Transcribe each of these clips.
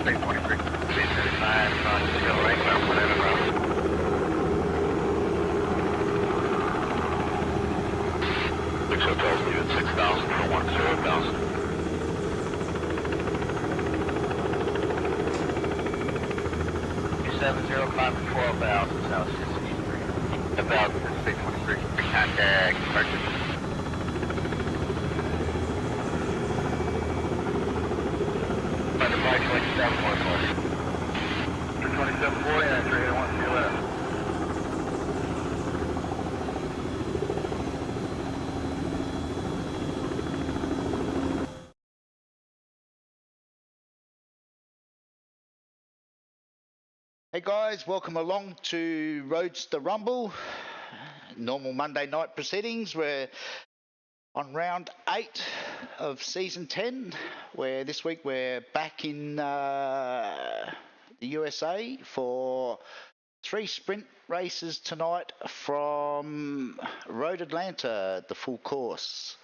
State 23, 335, on Hill Lake, whatever, bro. 6 hotels needed 6,000 for 10,000. 705 to 12,000, South 63. 1,000 to State 23. Contact purchase. By the bike, 2740. 2740, and 381 to your left. Hey guys, welcome along to Roadster Rumble. Normal Monday night proceedings. We're on round 8 of season 10, where this week we're back in the USA for 3 sprint races tonight from Road Atlanta, the full course.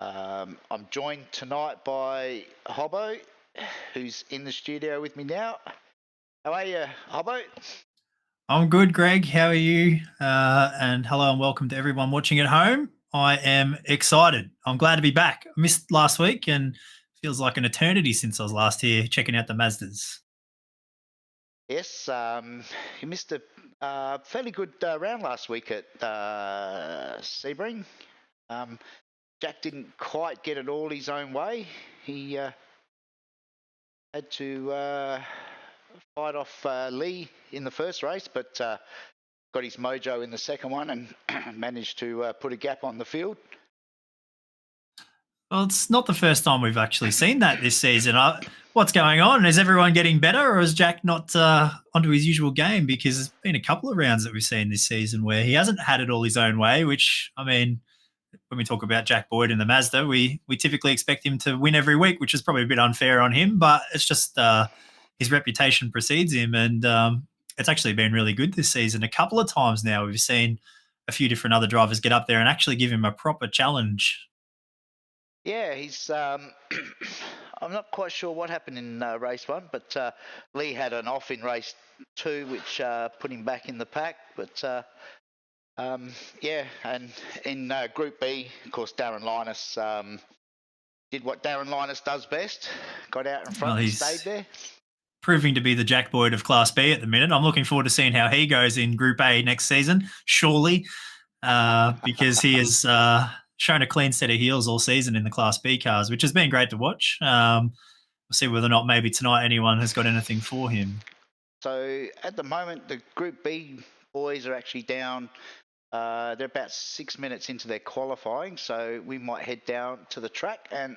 I'm joined tonight by Hobbo, who's in the studio with me now. How are you, Hobbo? I'm good, Greg. How are you? And hello and welcome to everyone watching at home. I am excited. I'm glad to be back. I missed last week and feels like an eternity since I was last here checking out the Mazdas. Yes, you missed a fairly good round last week at Sebring. Jack didn't quite get it all his own way. He had to fight off Lee in the first race, but got his mojo in the second one and managed to put a gap on the field. Well, it's not the first time we've actually seen that this season. What's going on? Is everyone getting better, or is Jack not onto his usual game? Because there's been a couple of rounds that we've seen this season where he hasn't had it all his own way, which, I mean, when we talk about Jack Boyd in the Mazda, we typically expect him to win every week, which is probably a bit unfair on him, but it's just his reputation precedes him, and it's actually been really good this season. A couple of times now we've seen a few different other drivers get up there and actually give him a proper challenge. Yeah, he's I'm not quite sure what happened in race 1, but Lee had an off in race 2, which put him back in the pack. But yeah, and in Group B, of course, Darren Linus did what Darren Linus does best, got out in front and stayed there. Proving to be the Jack Boyd of Class B at the minute. I'm looking forward to seeing how he goes in Group A next season, surely, because he has shown a clean set of heels all season in the Class B cars, which has been great to watch. We'll see whether or not maybe tonight anyone has got anything for him. So at the moment, the Group B boys are actually down. They're about 6 minutes into their qualifying, so we might head down to the track and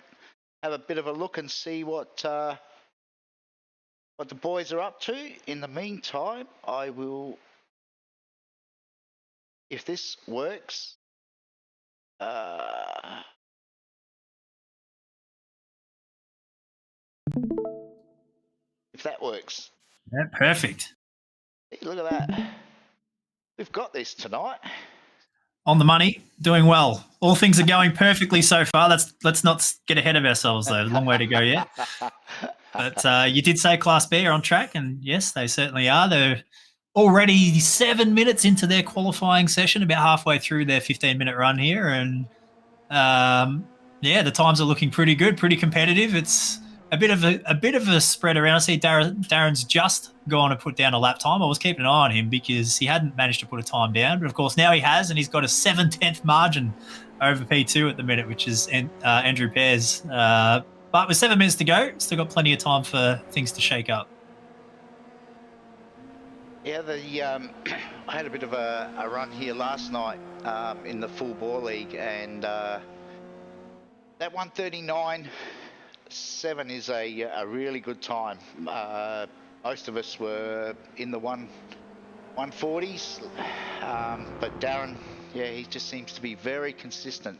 have a bit of a look and see what the boys are up to. In the meantime, I will, if this works, if that works. Yeah, perfect. Look at that. We've got this tonight. On the money, doing well. All things are going perfectly so far. Let's not get ahead of ourselves, though. Long way to go yet. But you did say Class B are on track, and yes, they certainly are. They're already 7 minutes into their qualifying session, about halfway through their 15-minute run here, and yeah, the times are looking pretty good, pretty competitive. It's a bit of a spread around. I see Darren's just gone to put down a lap time. I was keeping an eye on him because he hadn't managed to put a time down, but of course now he has, and he's got a 7/10 margin over P2 at the minute, which is Andrew Pears. But with 7 minutes to go, still got plenty of time for things to shake up. Yeah, I had a bit of a run here last night in the full bore league, and that 139.7 is a really good time. Most of us were in the 140s, but Darren, yeah, he just seems to be very consistent,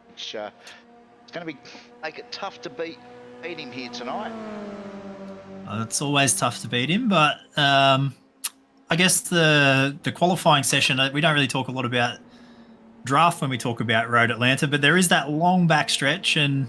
which it's going to make it tough to beat him here tonight. It's always tough to beat him, but I guess the qualifying session, we don't really talk a lot about draft when we talk about Road Atlanta, but there is that long back stretch, and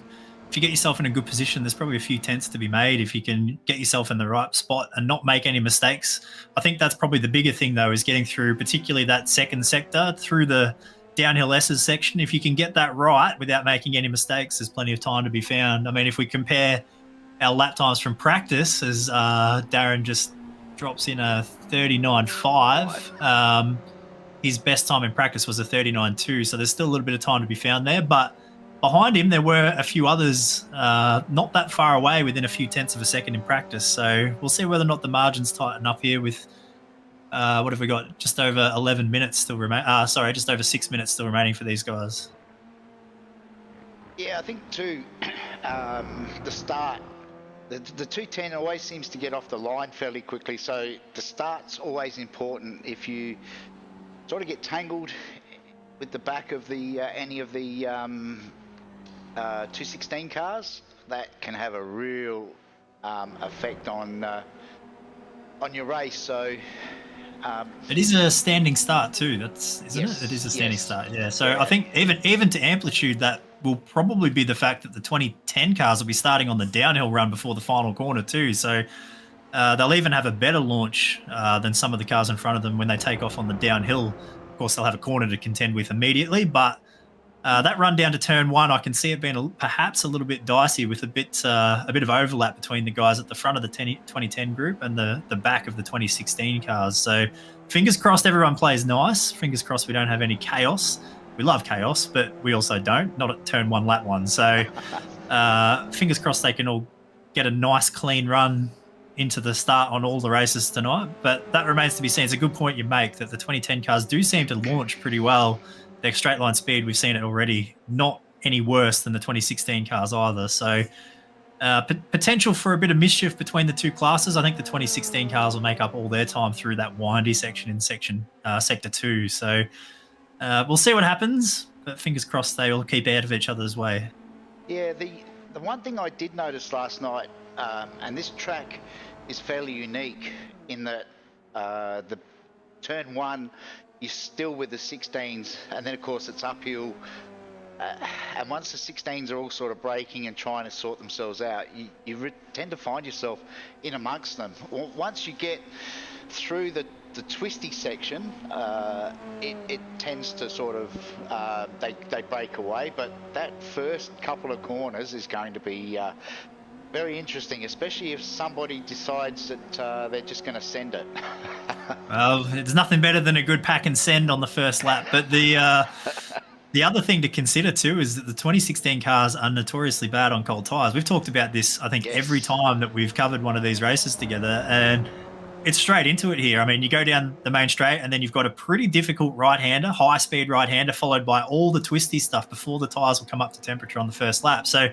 if you get yourself in a good position, there's probably a few tenths to be made if you can get yourself in the right spot and not make any mistakes. I think that's probably the bigger thing, though, is getting through, particularly that second sector, through the downhill S's section. If you can get that right without making any mistakes, there's plenty of time to be found. I mean, if we compare our lap times from practice, as Darren just drops in a 39.5, his best time in practice was a 39.2, so there's still a little bit of time to be found there. But behind him, there were a few others not that far away, within a few tenths of a second in practice. So we'll see whether or not the margins tighten up here with, what have we got? Just over 11 minutes still remain. Just over 6 minutes still remaining for these guys. Yeah, I think too, the start, the 210 always seems to get off the line fairly quickly. So the start's always important. If you sort of get tangled with the back of the any of the 216 cars, that can have a real effect on your race. So it is a standing start too. Isn't yes, it? It is a standing start. Yeah. So yeah. I think even to amplitude, that will probably be the fact that the 2010 cars will be starting on the downhill run before the final corner too. So they'll even have a better launch than some of the cars in front of them when they take off on the downhill. Of course, they'll have a corner to contend with immediately, but that run down to turn one, I can see it being perhaps a little bit dicey, with a bit of overlap between the guys at the front of the 2010 group and the back of the 2016 cars. So fingers crossed everyone plays nice. Fingers crossed we don't have any chaos. We love chaos, but we also don't, not at turn one, lap one. So fingers crossed they can all get a nice clean run into the start on all the races tonight. But that remains to be seen. It's a good point you make that the 2010 cars do seem to launch pretty well. Their straight line speed, we've seen it already, not any worse than the 2016 cars either. So potential for a bit of mischief between the two classes. I think the 2016 cars will make up all their time through that windy section in sector 2. So we'll see what happens, but fingers crossed they all keep out of each other's way. Yeah, the one thing I did notice last night, and this track is fairly unique in that the turn one, you're still with the 16s, and then of course it's uphill. And once the 16s are all sort of braking and trying to sort themselves out, you tend to find yourself in amongst them. Once you get through the twisty section, it tends to sort of, they break away. But that first couple of corners is going to be very interesting, especially if somebody decides that they're just going to send it. Well, it's nothing better than a good pack and send on the first lap. But the other thing to consider too is that the 2016 cars are notoriously bad on cold tyres. We've talked about this, I think, every time that we've covered one of these races together, and it's straight into it here. I mean, you go down the main straight and then you've got a pretty difficult right-hander, high-speed right-hander, followed by all the twisty stuff before the tyres will come up to temperature on the first lap. So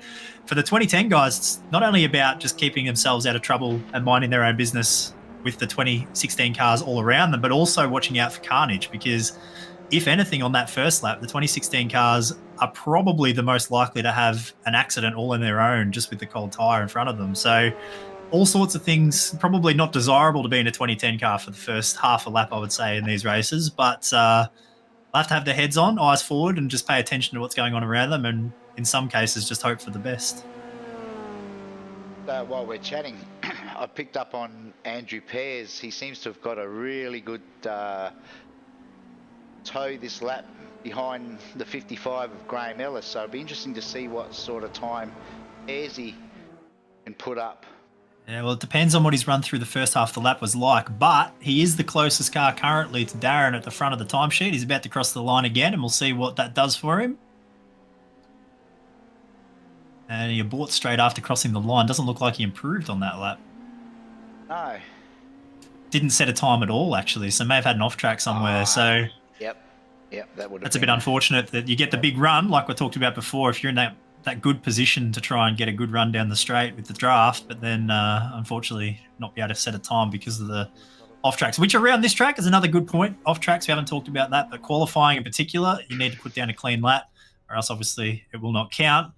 for the 2010 guys, it's not only about just keeping themselves out of trouble and minding their own business with the 2016 cars all around them, but also watching out for carnage, because if anything on that first lap, the 2016 cars are probably the most likely to have an accident all in their own just with the cold tyre in front of them. So all sorts of things, probably not desirable to be in a 2010 car for the first half a lap, I would say, in these races. But they'll have to have their heads on, eyes forward, and just pay attention to what's going on around them, and in some cases just hope for the best. While we're chatting, I picked up on Andrew Pears. He seems to have got a really good toe this lap behind the 55 of Graham Ellis. So it'll be interesting to see what sort of time Pears he can put up. Yeah, well, it depends on what his run through the first half of the lap was like, but he is the closest car currently to Darren at the front of the timesheet. He's about to cross the line again, and we'll see what that does for him. And he aborts straight after crossing the line. Doesn't look like he improved on that lap. No. Didn't set a time at all, actually, so may have had an off-track somewhere. So Yep, that would have that's a bit unfortunate that you get the big run, like we talked about before, if you're in that good position to try and get a good run down the straight with the draft, but then unfortunately not be able to set a time because of the off-tracks, which around this track is another good point. Off-tracks, we haven't talked about that, but qualifying in particular, you need to put down a clean lap or else obviously it will not count.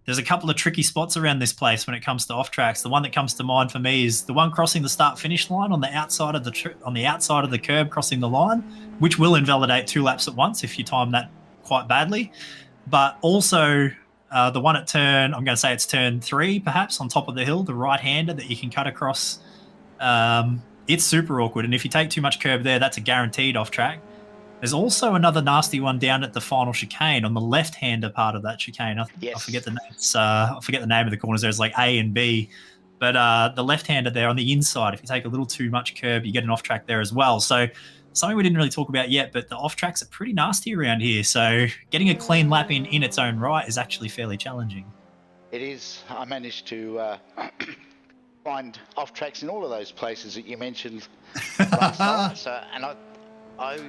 There's a couple of tricky spots around this place when it comes to off-tracks. The one that comes to mind for me is the one crossing the start-finish line on the outside of the curb crossing the line, which will invalidate 2 laps at once if you time that quite badly. But also The one at turn, I'm going to say it's turn 3, perhaps, on top of the hill, the right-hander that you can cut across. It's super awkward, and if you take too much curb there, that's a guaranteed off track. There's also another nasty one down at the final chicane on the left-hander part of that chicane. I forget the names. I forget the name of the corners. There's like A and B, but the left-hander there on the inside, if you take a little too much curb, you get an off track there as well. So something we didn't really talk about yet, but the off tracks are pretty nasty around here. So getting a clean lap in its own right is actually fairly challenging. It is. I managed to find off tracks in all of those places that you mentioned last night. So, and I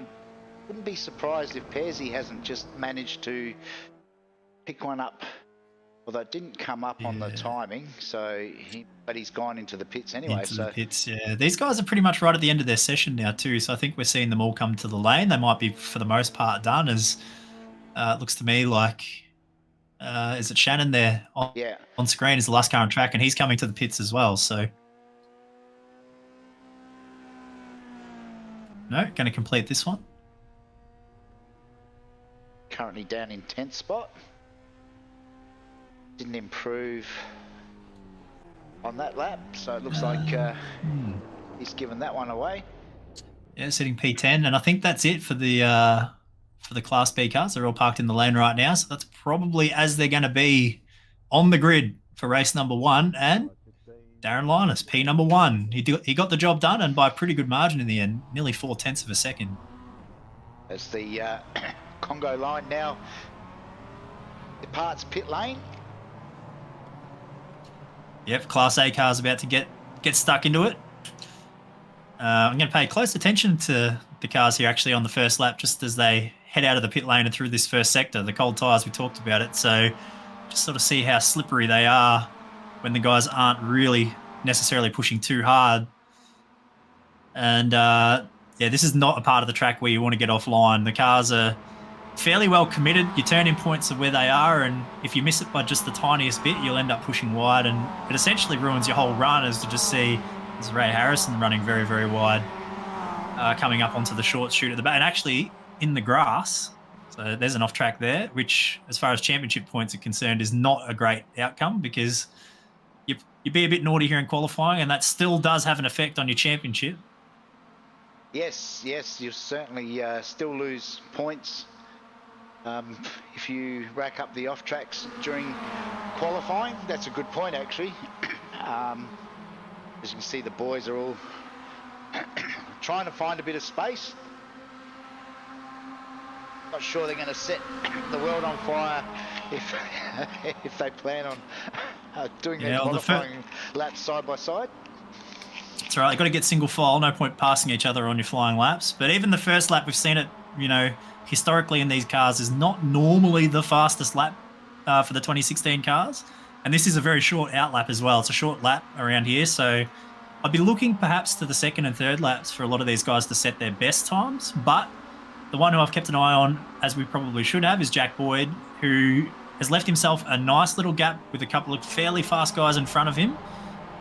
wouldn't be surprised if Pearsy hasn't just managed to pick one up, although it didn't come up on the timing. So, but he's gone into the pits anyway. The pits, yeah. These guys are pretty much right at the end of their session now too. So I think we're seeing them all come to the lane. They might be, for the most part, done. As it looks to me like, is it Shannon there on screen is the last car on track, and he's coming to the pits as well. So. No, going to complete this one. Currently down in 10th spot. Didn't improve on that lap, so it looks like he's given that one away. Yeah, sitting P10, and I think that's it for the Class B cars. They're all parked in the lane right now, so that's probably as they're going to be on the grid for race number 1. And Darren Linus, P number 1. He got the job done, and by a pretty good margin in the end, nearly 0.4 of a second. As the Congo line now departs pit lane. Yep, Class A car's about to get stuck into it. I'm going to pay close attention to the cars here actually on the first lap, just as they head out of the pit lane and through this first sector. The cold tyres, we talked about it, so just sort of see how slippery they are when the guys aren't really necessarily pushing too hard. And yeah, this is not a part of the track where you want to get offline. The cars are fairly well committed. Your turn-in points are where they are, and if you miss it by just the tiniest bit, you'll end up pushing wide, and it essentially ruins your whole run. As to just see there's Ray Harrison running very, very wide, coming up onto the short chute at the back, and actually in the grass. So there's an off track there, which, as far as championship points are concerned, is not a great outcome, because you be a bit naughty here in qualifying, and that still does have an effect on your championship. Yes, you certainly still lose points if you rack up the off tracks during qualifying. That's a good point, actually. As you can see, the boys are all trying to find a bit of space. Not sure they're going to set the world on fire if they plan on doing their qualifying laps side by side. That's right. You've got to get single file. No point passing each other on your flying laps. But even the first lap, we've seen it, historically in these cars, is not normally the fastest lap for the 2016 cars. And this is a very short out lap as well. It's a short lap around here. So I'd be looking perhaps to the second and third laps for a lot of these guys to set their best times. But the one who I've kept an eye on, as we probably should have, is Jack Boyd, who has left himself a nice little gap with a couple of fairly fast guys in front of him.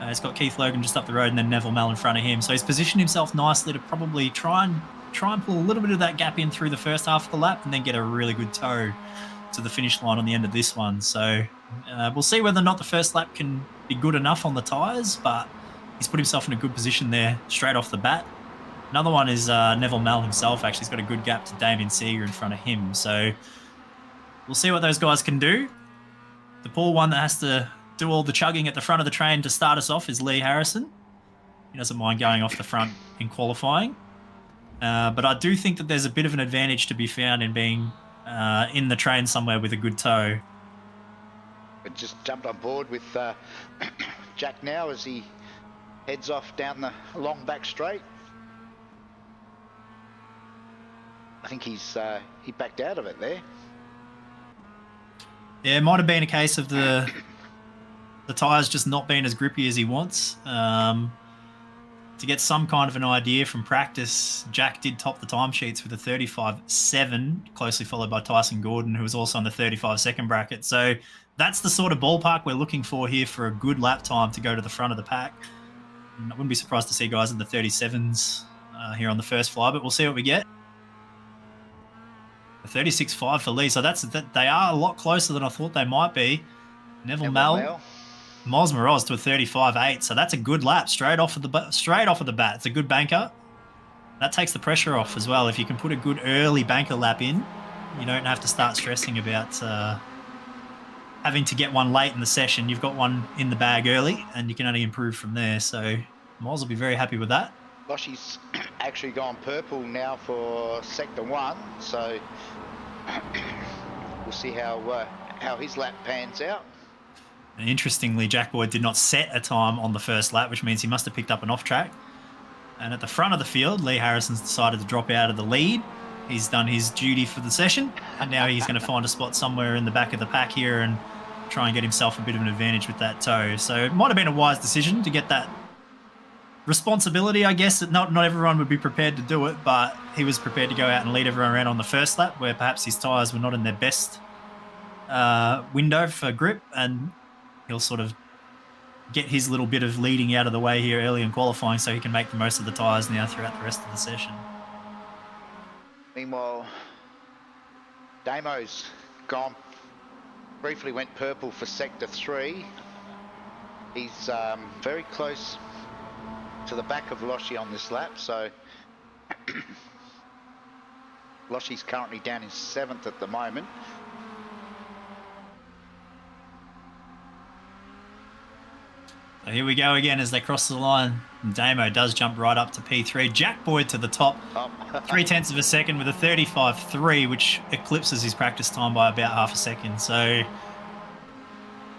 He's got Keith Logan just up the road and then Neville Mell in front of him. So he's positioned himself nicely to probably try and pull a little bit of that gap in through the first half of the lap and then get a really good tow to the finish line on the end of this one. So we'll see whether or not the first lap can be good enough on the tyres, but he's put himself in a good position there straight off the bat. Another one is Neville Mell himself. Actually, he's got a good gap to Damien Seeger in front of him. So we'll see what those guys can do. The poor one that has to do all the chugging at the front of the train to start us off is Lee Harrison. He doesn't mind going off the front in qualifying. But I do think that there's a bit of an advantage to be found in being in the train somewhere with a good tow. I just jumped on board with Jack now as he heads off down the long back straight. I think he backed out of it there. Yeah, it might have been a case of the tyres just not being as grippy as he wants. To get some kind of an idea from practice, Jack did top the timesheets with a 35.7, closely followed by Tyson Gordon, who was also on the 35-second bracket. So that's the sort of ballpark we're looking for here for a good lap time to go to the front of the pack. And I wouldn't be surprised to see guys in the 37s here on the first fly, but we'll see what we get. 36.5 for Lee. So they are a lot closer than I thought they might be. Neville Mel. Moz Moroz to a 35.8. So that's a good lap straight off of the bat. It's a good banker. That takes the pressure off as well. If you can put a good early banker lap in, you don't have to start stressing about having to get one late in the session. You've got one in the bag early, and you can only improve from there. So Moz will be very happy with that. Loshy's actually gone purple now for Sector 1, so we'll see how his lap pans out. And interestingly, Jack Boyd did not set a time on the first lap, which means he must have picked up an off-track. And at the front of the field, Lee Harrison's decided to drop out of the lead. He's done his duty for the session, and now he's going to find a spot somewhere in the back of the pack here and try and get himself a bit of an advantage with that toe. So it might have been a wise decision to get that responsibility, I guess. That not everyone would be prepared to do it, but he was prepared to go out and lead everyone around on the first lap, where perhaps his tyres were not in their best window for grip, and he'll sort of get his little bit of leading out of the way here early in qualifying so he can make the most of the tyres now throughout the rest of the session. Meanwhile, Damo's gone, briefly went purple for Sector 3. He's very close to the back of Loshy on this lap, so Loshy's currently down in 7th at the moment. So here we go again as they cross the line. Damo does jump right up to P3. Jack Boyd to the top, 0.3 of a second with a 35.3, which eclipses his practice time by about half a second. So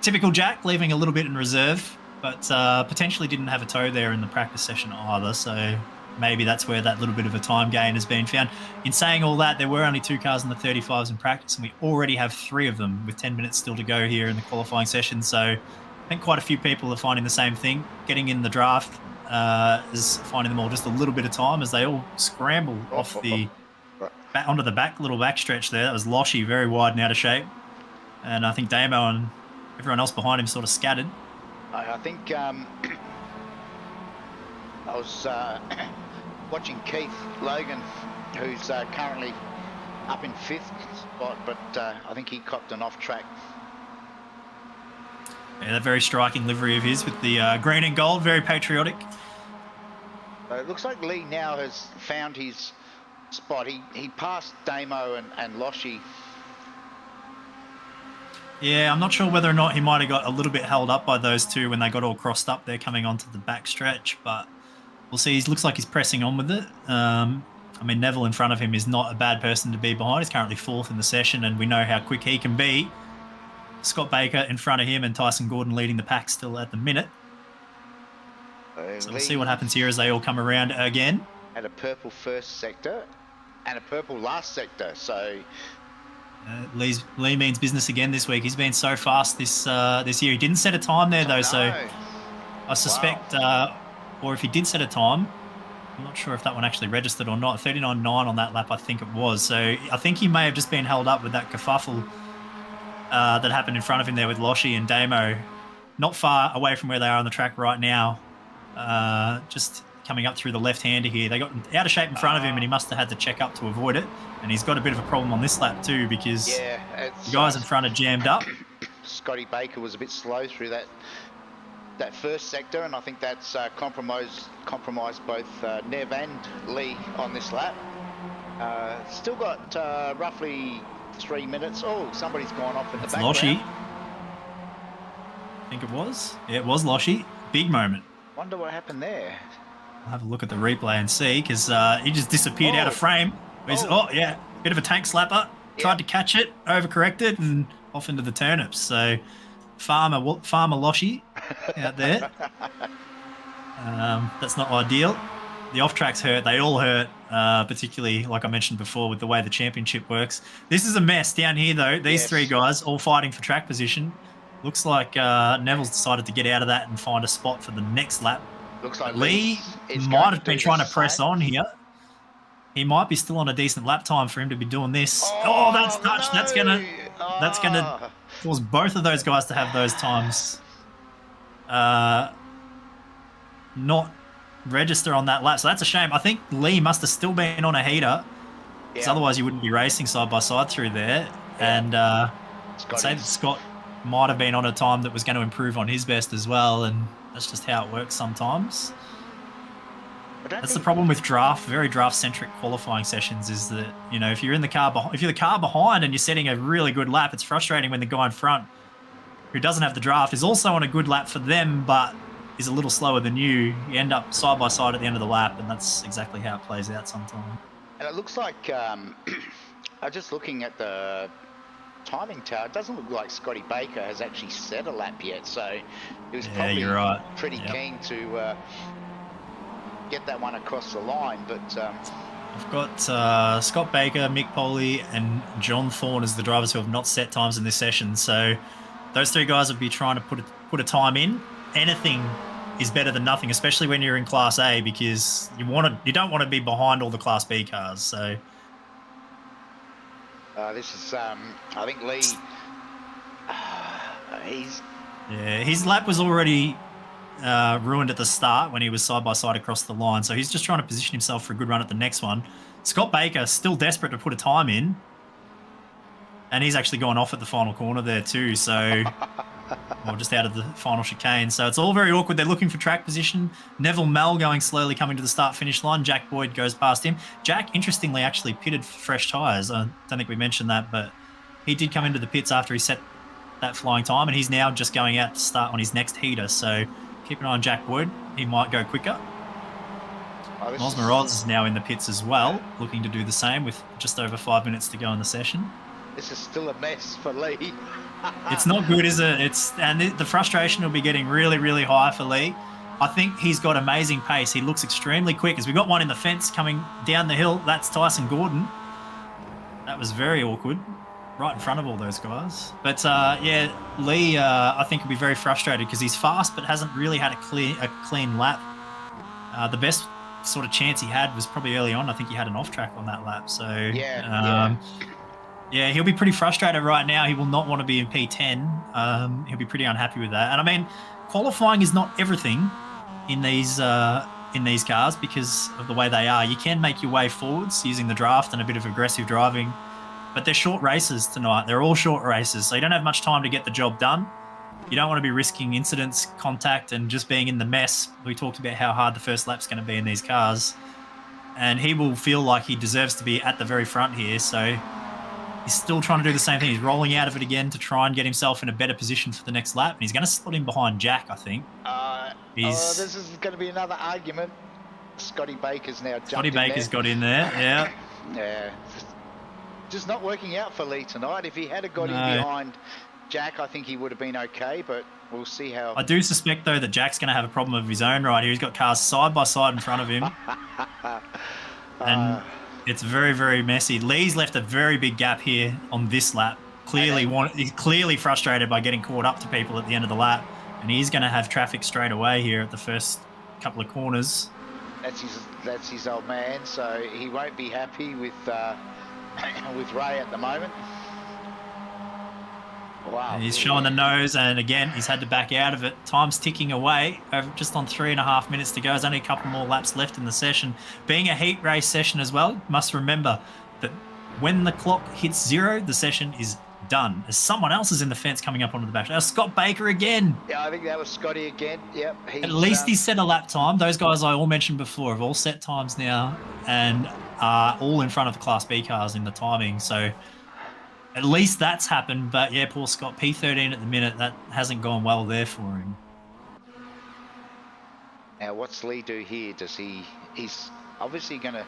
typical Jack, leaving a little bit in reserve, but potentially didn't have a toe there in the practice session either. So maybe that's where that little bit of a time gain has been found. In saying all that, there were only 2 cars in the 35s in practice, and we already have 3 of them with 10 minutes still to go here in the qualifying session. So I think quite a few people are finding the same thing. Getting in the draft is finding them all just a little bit of time as they all scramble off the onto the little back stretch there. That was Loshy, very wide and out of shape. And I think Damo and everyone else behind him sort of scattered. I think I was watching Keith Logan, who's currently up in 5th spot, but I think he copped an off-track. Yeah, that very striking livery of his with the green and gold, very patriotic. It looks like Lee now has found his spot. He passed Damo and Loshy. Yeah, I'm not sure whether or not he might have got a little bit held up by those two when they got all crossed up there coming onto the back stretch, but we'll see. He looks like he's pressing on with it. I mean, Neville in front of him is not a bad person to be behind. He's currently 4th in the session, and we know how quick he can be. Scott Baker in front of him and Tyson Gordon leading the pack still at the minute. So we'll see what happens here as they all come around again. Had a purple first sector and a purple last sector, so Lee means business again this week. He's been so fast this year. He didn't set a time there though, so I suspect, or if he did set a time, I'm not sure if that one actually registered or not. 39.9 on that lap, I think it was. So I think he may have just been held up with that kerfuffle that happened in front of him there with Loshy and Damo, not far away from where they are on the track right now. Just coming up through the left-hander here. They got out of shape in front of him, and he must have had to check up to avoid it. And he's got a bit of a problem on this lap too, because the guys in front are jammed up. Scotty Baker was a bit slow through that first sector, and I think that's compromised both Nev and Lee on this lap. Still got roughly 3 minutes. Oh, somebody's gone off in the background. Loshy. I think it was. Yeah, it was Loshy. Big moment. Wonder what happened there. I'll have a look at the replay and see, because he just disappeared out of frame. Bit of a tank slapper. Tried to catch it, overcorrected, and off into the turnips. So Farmer Loshy out there. That's not ideal. The off-tracks hurt. They all hurt, particularly, like I mentioned before, with the way the championship works. This is a mess down here, though. These 3 guys all fighting for track position. Looks like Neville's decided to get out of that and find a spot for the next lap. Looks like Lee might have been trying to press on here. He might be still on a decent lap time for him to be doing this. Oh, that's touched. No. That's gonna cause both of those guys to have those times not register on that lap. So that's a shame. I think Lee must have still been on a heater because Yeah. otherwise you wouldn't be racing side by side through there. Yeah. And I'd Scotty's- say that Scott might have been on a time that was going to improve on his best as well, and that's just how it works sometimes. That's the problem with very draft-centric qualifying sessions is that, you know, if you're the car behind and you're setting a really good lap, it's frustrating when the guy in front who doesn't have the draft is also on a good lap for them, but is a little slower than you. You end up side by side at the end of the lap, and that's exactly how it plays out sometimes. And it looks like, I'm just looking at the timing tower, it doesn't look like Scotty Baker has actually set a lap yet, so he was probably you're right. pretty keen to get that one across the line, but... I've got Scott Baker, Mick Poley, and John Thorne as the drivers who have not set times in this session, so those three guys would be trying to put a time in. Anything is better than nothing, especially when you're in Class A, because you don't want to be behind all the Class B cars, so... this is, I think Lee, his lap was already ruined at the start when he was side by side across the line, so he's just trying to position himself for a good run at the next one. Scott Baker still desperate to put a time in, and he's actually gone off at the final corner there too, so well, just out of the final chicane, so it's all very awkward. They're looking for track position. Neville Mell going slowly coming to the start-finish line. Jack Boyd goes past him. Jack, interestingly, actually pitted for fresh tyres. I don't think we mentioned that, but he did come into the pits after he set that flying time, and he's now just going out to start on his next heater, so keep an eye on Jack Boyd. He might go quicker. Miles Moroz is now in the pits as well, looking to do the same with just over 5 minutes to go in the session. This is still a mess for Lee. It's not good, is it? And the frustration will be getting really, really high for Lee. I think he's got amazing pace. He looks extremely quick. As we got one in the fence coming down the hill, that's Tyson Gordon. That was very awkward, right in front of all those guys. But yeah, Lee, I think will be very frustrated because he's fast, but hasn't really had a clean lap. The best sort of chance he had was probably early on. I think he had an off track on that lap. So yeah, he'll be pretty frustrated right now. He will not want to be in P10. He'll be pretty unhappy with that. And I mean, qualifying is not everything in these cars because of the way they are. You can make your way forwards using the draft and a bit of aggressive driving, but they're short races tonight. They're all short races, so you don't have much time to get the job done. You don't want to be risking incidents, contact, and just being in the mess. We talked about how hard the first lap's going to be in these cars, and he will feel like he deserves to be at the very front here, so he's still trying to do the same thing. He's rolling out of it again to try and get himself in a better position for the next lap. And he's going to slot in behind Jack, I think. This is going to be another argument. Scotty Baker's now jumped Scotty in Baker's there. got in there, yeah. Yeah. Just not working out for Lee tonight. If he had got in behind Jack, I think he would have been okay, but we'll see how... I do suspect, though, that Jack's going to have a problem of his own right here. He's got cars side by side in front of him. And... it's very, very messy. Lee's left a very big gap here on this lap. He's clearly frustrated by getting caught up to people at the end of the lap, and he's going to have traffic straight away here at the first couple of corners. That's his old man, so he won't be happy with Ray at the moment. Wow. And he's showing the nose, and again, he's had to back out of it. Time's ticking away, just on 3.5 minutes to go. There's only a couple more laps left in the session. Being a heat race session as well, must remember that when the clock hits 0, the session is done. As someone else is in the fence coming up onto the back. Scott Baker again. Yeah, I think that was Scotty again. Yep. At least he set a lap time. Those guys I all mentioned before have all set times now and are all in front of the Class B cars in the timing. So at least that's happened, but yeah, poor Scott, P13 at the minute, that hasn't gone well there for him. Now, what's Lee do here? He's obviously going to...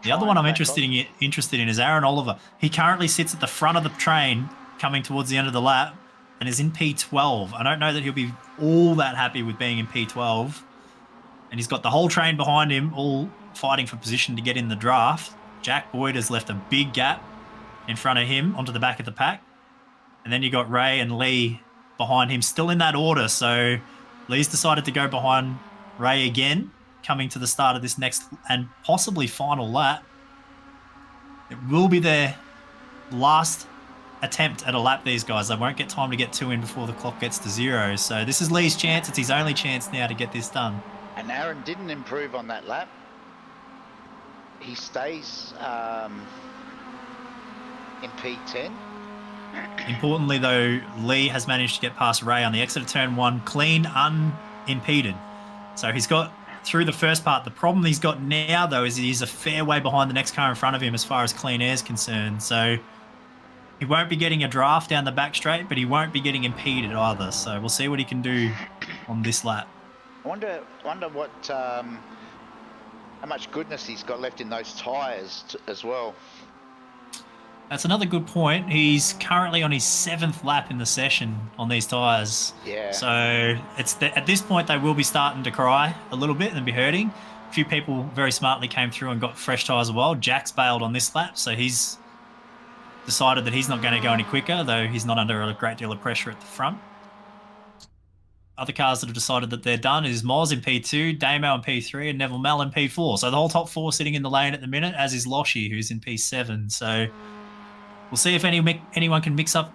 The other one I'm interested in is Aaron Oliver. He currently sits at the front of the train coming towards the end of the lap and is in P12. I don't know that he'll be all that happy with being in P12. And he's got the whole train behind him, all fighting for position to get in the draft. Jack Boyd has left a big gap in front of him onto the back of the pack. And then you got Ray and Lee behind him, still in that order. So Lee's decided to go behind Ray again, coming to the start of this next and possibly final lap. It will be their last attempt at a lap, these guys. They won't get time to get 2 in before the clock gets to 0. So this is Lee's chance. It's his only chance now to get this done. And Aaron didn't improve on that lap. he stays in P10. Importantly, though, Lee has managed to get past Ray on the exit of turn 1, clean, unimpeded. So he's got through the first part. The problem he's got now, though, is he's a fair way behind the next car in front of him as far as clean air is concerned. So he won't be getting a draft down the back straight, but he won't be getting impeded either. So we'll see what he can do on this lap. I wonder what how much goodness he's got left in those tyres as well. That's another good point. He's currently on his 7th lap in the session on these tyres. Yeah. So at this point, they will be starting to cry a little bit and be hurting. A few people very smartly came through and got fresh tyres as well. Jack's bailed on this lap, so he's decided that he's not going to go any quicker, though he's not under a great deal of pressure at the front. Other cars that have decided that they're done is Moz in P2, Damo in P3, and Neville Mel in P4. So the whole top 4 sitting in the lane at the minute, as is Loshi, who's in P7. So we'll see if anyone can mix up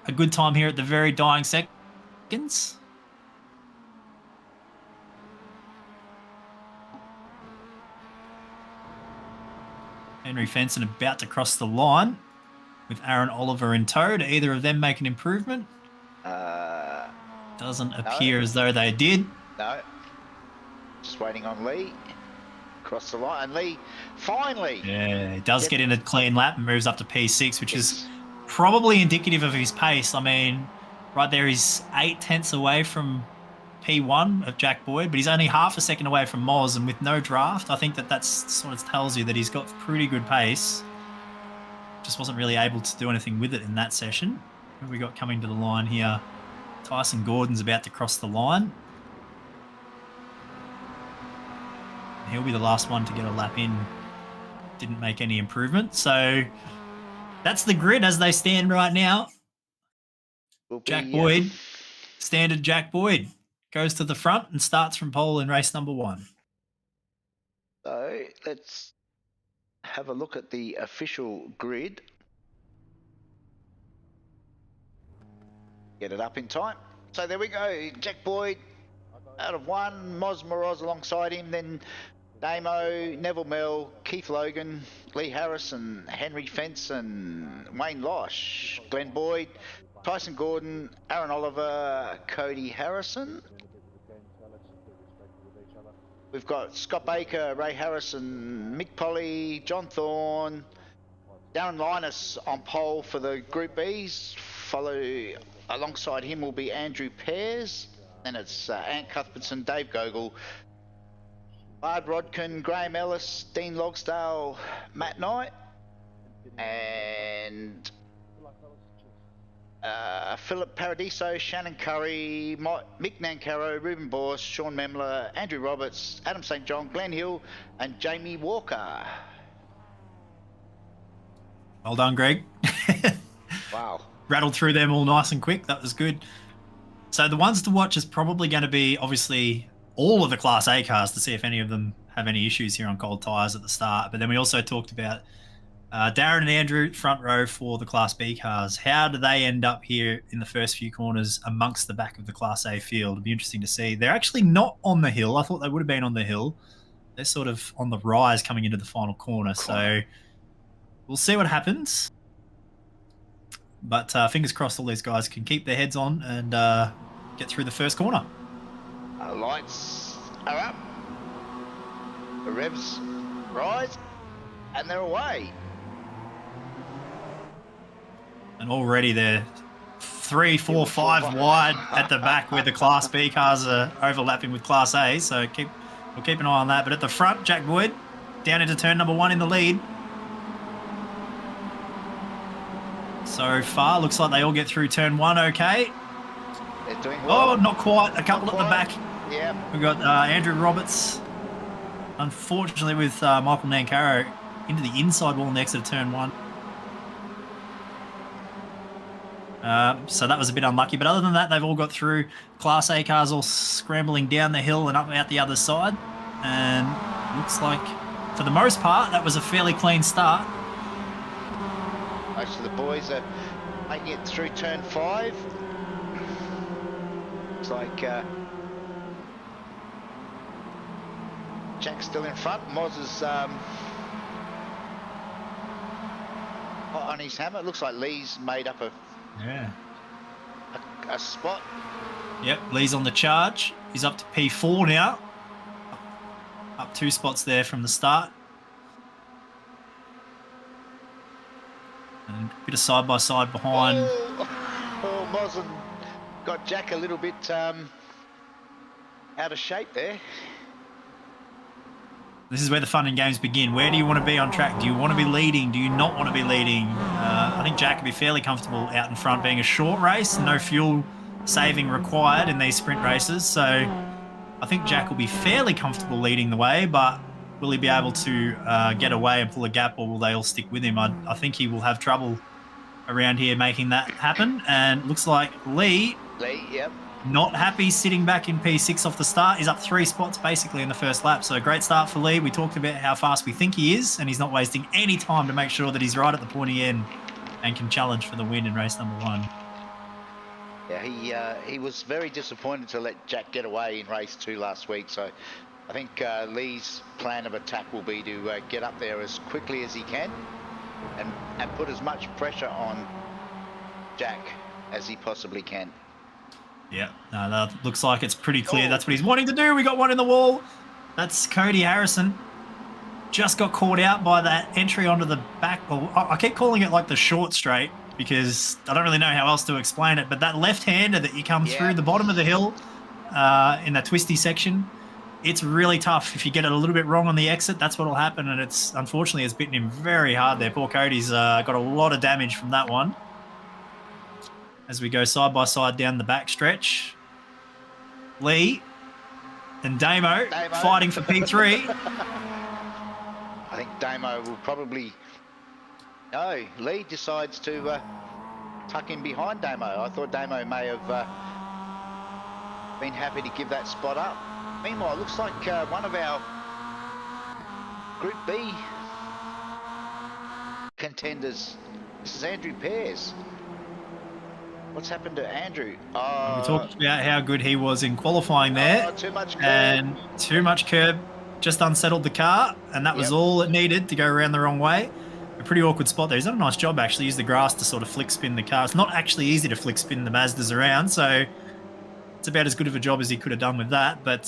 a good time here at the very dying seconds. Henry Fenson about to cross the line with Aaron Oliver in tow. Do either of them make an improvement? Doesn't appear as though they did. No. Just waiting on Lee. Cross the line. And Lee, finally. Yeah, he does get in a clean lap and moves up to P6, which is probably indicative of his pace. I mean, right there, he's 8/10 away from P1 of Jack Boyd, but he's only half a second away from Moz, and with no draft, I think that sort of tells you that he's got pretty good pace. Just wasn't really able to do anything with it in that session. Who have we got coming to the line here? Tyson Gordon's about to cross the line. He'll be the last one to get a lap in. Didn't make any improvement. So that's the grid as they stand right now. Jack Boyd, standard Jack Boyd, goes to the front and starts from pole in race number 1. So let's have a look at the official grid. Get it up in time. So there we go. Jack Boyd out of 1. Moz Moroz alongside him. Then Damo, Neville Mel, Keith Logan, Lee Harrison, Henry Fenson, Wayne Losh, Glenn Boyd, Tyson Gordon, Aaron Oliver, Cody Harrison. We've got Scott Baker, Ray Harrison, Mick Polly, John Thorne, Darren Linus on pole for the Group Bs. Alongside him will be Andrew Pears. Then it's Ant Cuthbertson, Dave Gogol, Bard Rodkin, Graham Ellis, Dean Logsdale, Matt Knight, and Philip Paradiso, Shannon Curry, Mick Nancaro, Ruben Boss, Sean Memler, Andrew Roberts, Adam St. John, Glenn Hill, and Jamie Walker. Well done, Greg. Wow. Rattled through them all nice and quick. That was good. So the ones to watch is probably going to be, obviously, all of the Class A cars to see if any of them have any issues here on cold tyres at the start. But then we also talked about Darren and Andrew, front row for the Class B cars. How do they end up here in the first few corners amongst the back of the Class A field? It'll be interesting to see. They're actually not on the hill. I thought they would have been on the hill. They're sort of on the rise coming into the final corner. So we'll see what happens. But fingers crossed all these guys can keep their heads on and get through the first corner. Lights are up. The revs rise. And they're away. And already they're 3, 4, 5 wide at the back where the Class B cars are overlapping with Class A. So we'll keep an eye on that. But at the front, Jack Boyd down into turn number 1 in the lead. So far, looks like they all get through turn 1 okay. They're doing well. Oh, not quite. A couple at the back. Yeah. We've got Andrew Roberts, unfortunately, with Michael Nancaro into the inside wall next to turn 1. So that was a bit unlucky. But other than that, they've all got through. Class A cars all scrambling down the hill and up out the other side. And looks like, for the most part, that was a fairly clean start. Most of the boys are making it through turn 5. Looks like Jack's still in front. Moz is on his hammer. It looks like Lee's made up Yeah. a spot. Yep, Lee's on the charge. He's up to P4 now. Up 2 spots there from the start. And a bit of side-by-side behind. Oh, Mozen got Jack a little bit out of shape there. This is where the fun and games begin. Where do you want to be on track? Do you want to be leading? Do you not want to be leading? I think Jack would be fairly comfortable out in front, being a short race, no fuel saving required in these sprint races. So I think Jack will be fairly comfortable leading the way, but will he be able to get away and pull a gap, or will they all stick with him? I think he will have trouble around here making that happen. And looks like Lee, Yep. not happy sitting back in P6 off the start. He's up 3 spots basically in the first lap. So a great start for Lee. We talked about how fast we think he is, and he's not wasting any time to make sure that he's right at the pointy end and can challenge for the win in race number 1. Yeah, he was very disappointed to let Jack get away in race 2 last week. So I think Lee's plan of attack will be to get up there as quickly as he can and put as much pressure on Jack as he possibly can. Yeah, no, that looks like it's pretty clear. That's what he's wanting to do. We got one in the wall. That's Cody Harrison. Just got caught out by that entry onto the back. Well, I keep calling it like the short straight because I don't really know how else to explain it. But that left-hander that you come through the bottom of the hill in that twisty section, it's really tough. If you get it a little bit wrong on the exit, that's what will happen. And it's unfortunately it's bitten him very hard there. Poor Cody's got a lot of damage from that one. As we go side by side down the back stretch, Lee and Damo fighting for P3. I think Damo will probably... No, Lee decides to tuck in behind Damo. I thought Damo may have been happy to give that spot up. Meanwhile, it looks like one of our Group B contenders, this is Andrew Pears. What's happened to Andrew? We talked about how good he was in qualifying there. Too much curb. And too much curb just unsettled the car, and that was all it needed to go around the wrong way. A pretty awkward spot there. He's done a nice job actually. Used the grass to sort of flick spin the car. It's not actually easy to flick spin the Mazdas around, so it's about as good of a job as he could have done with that. But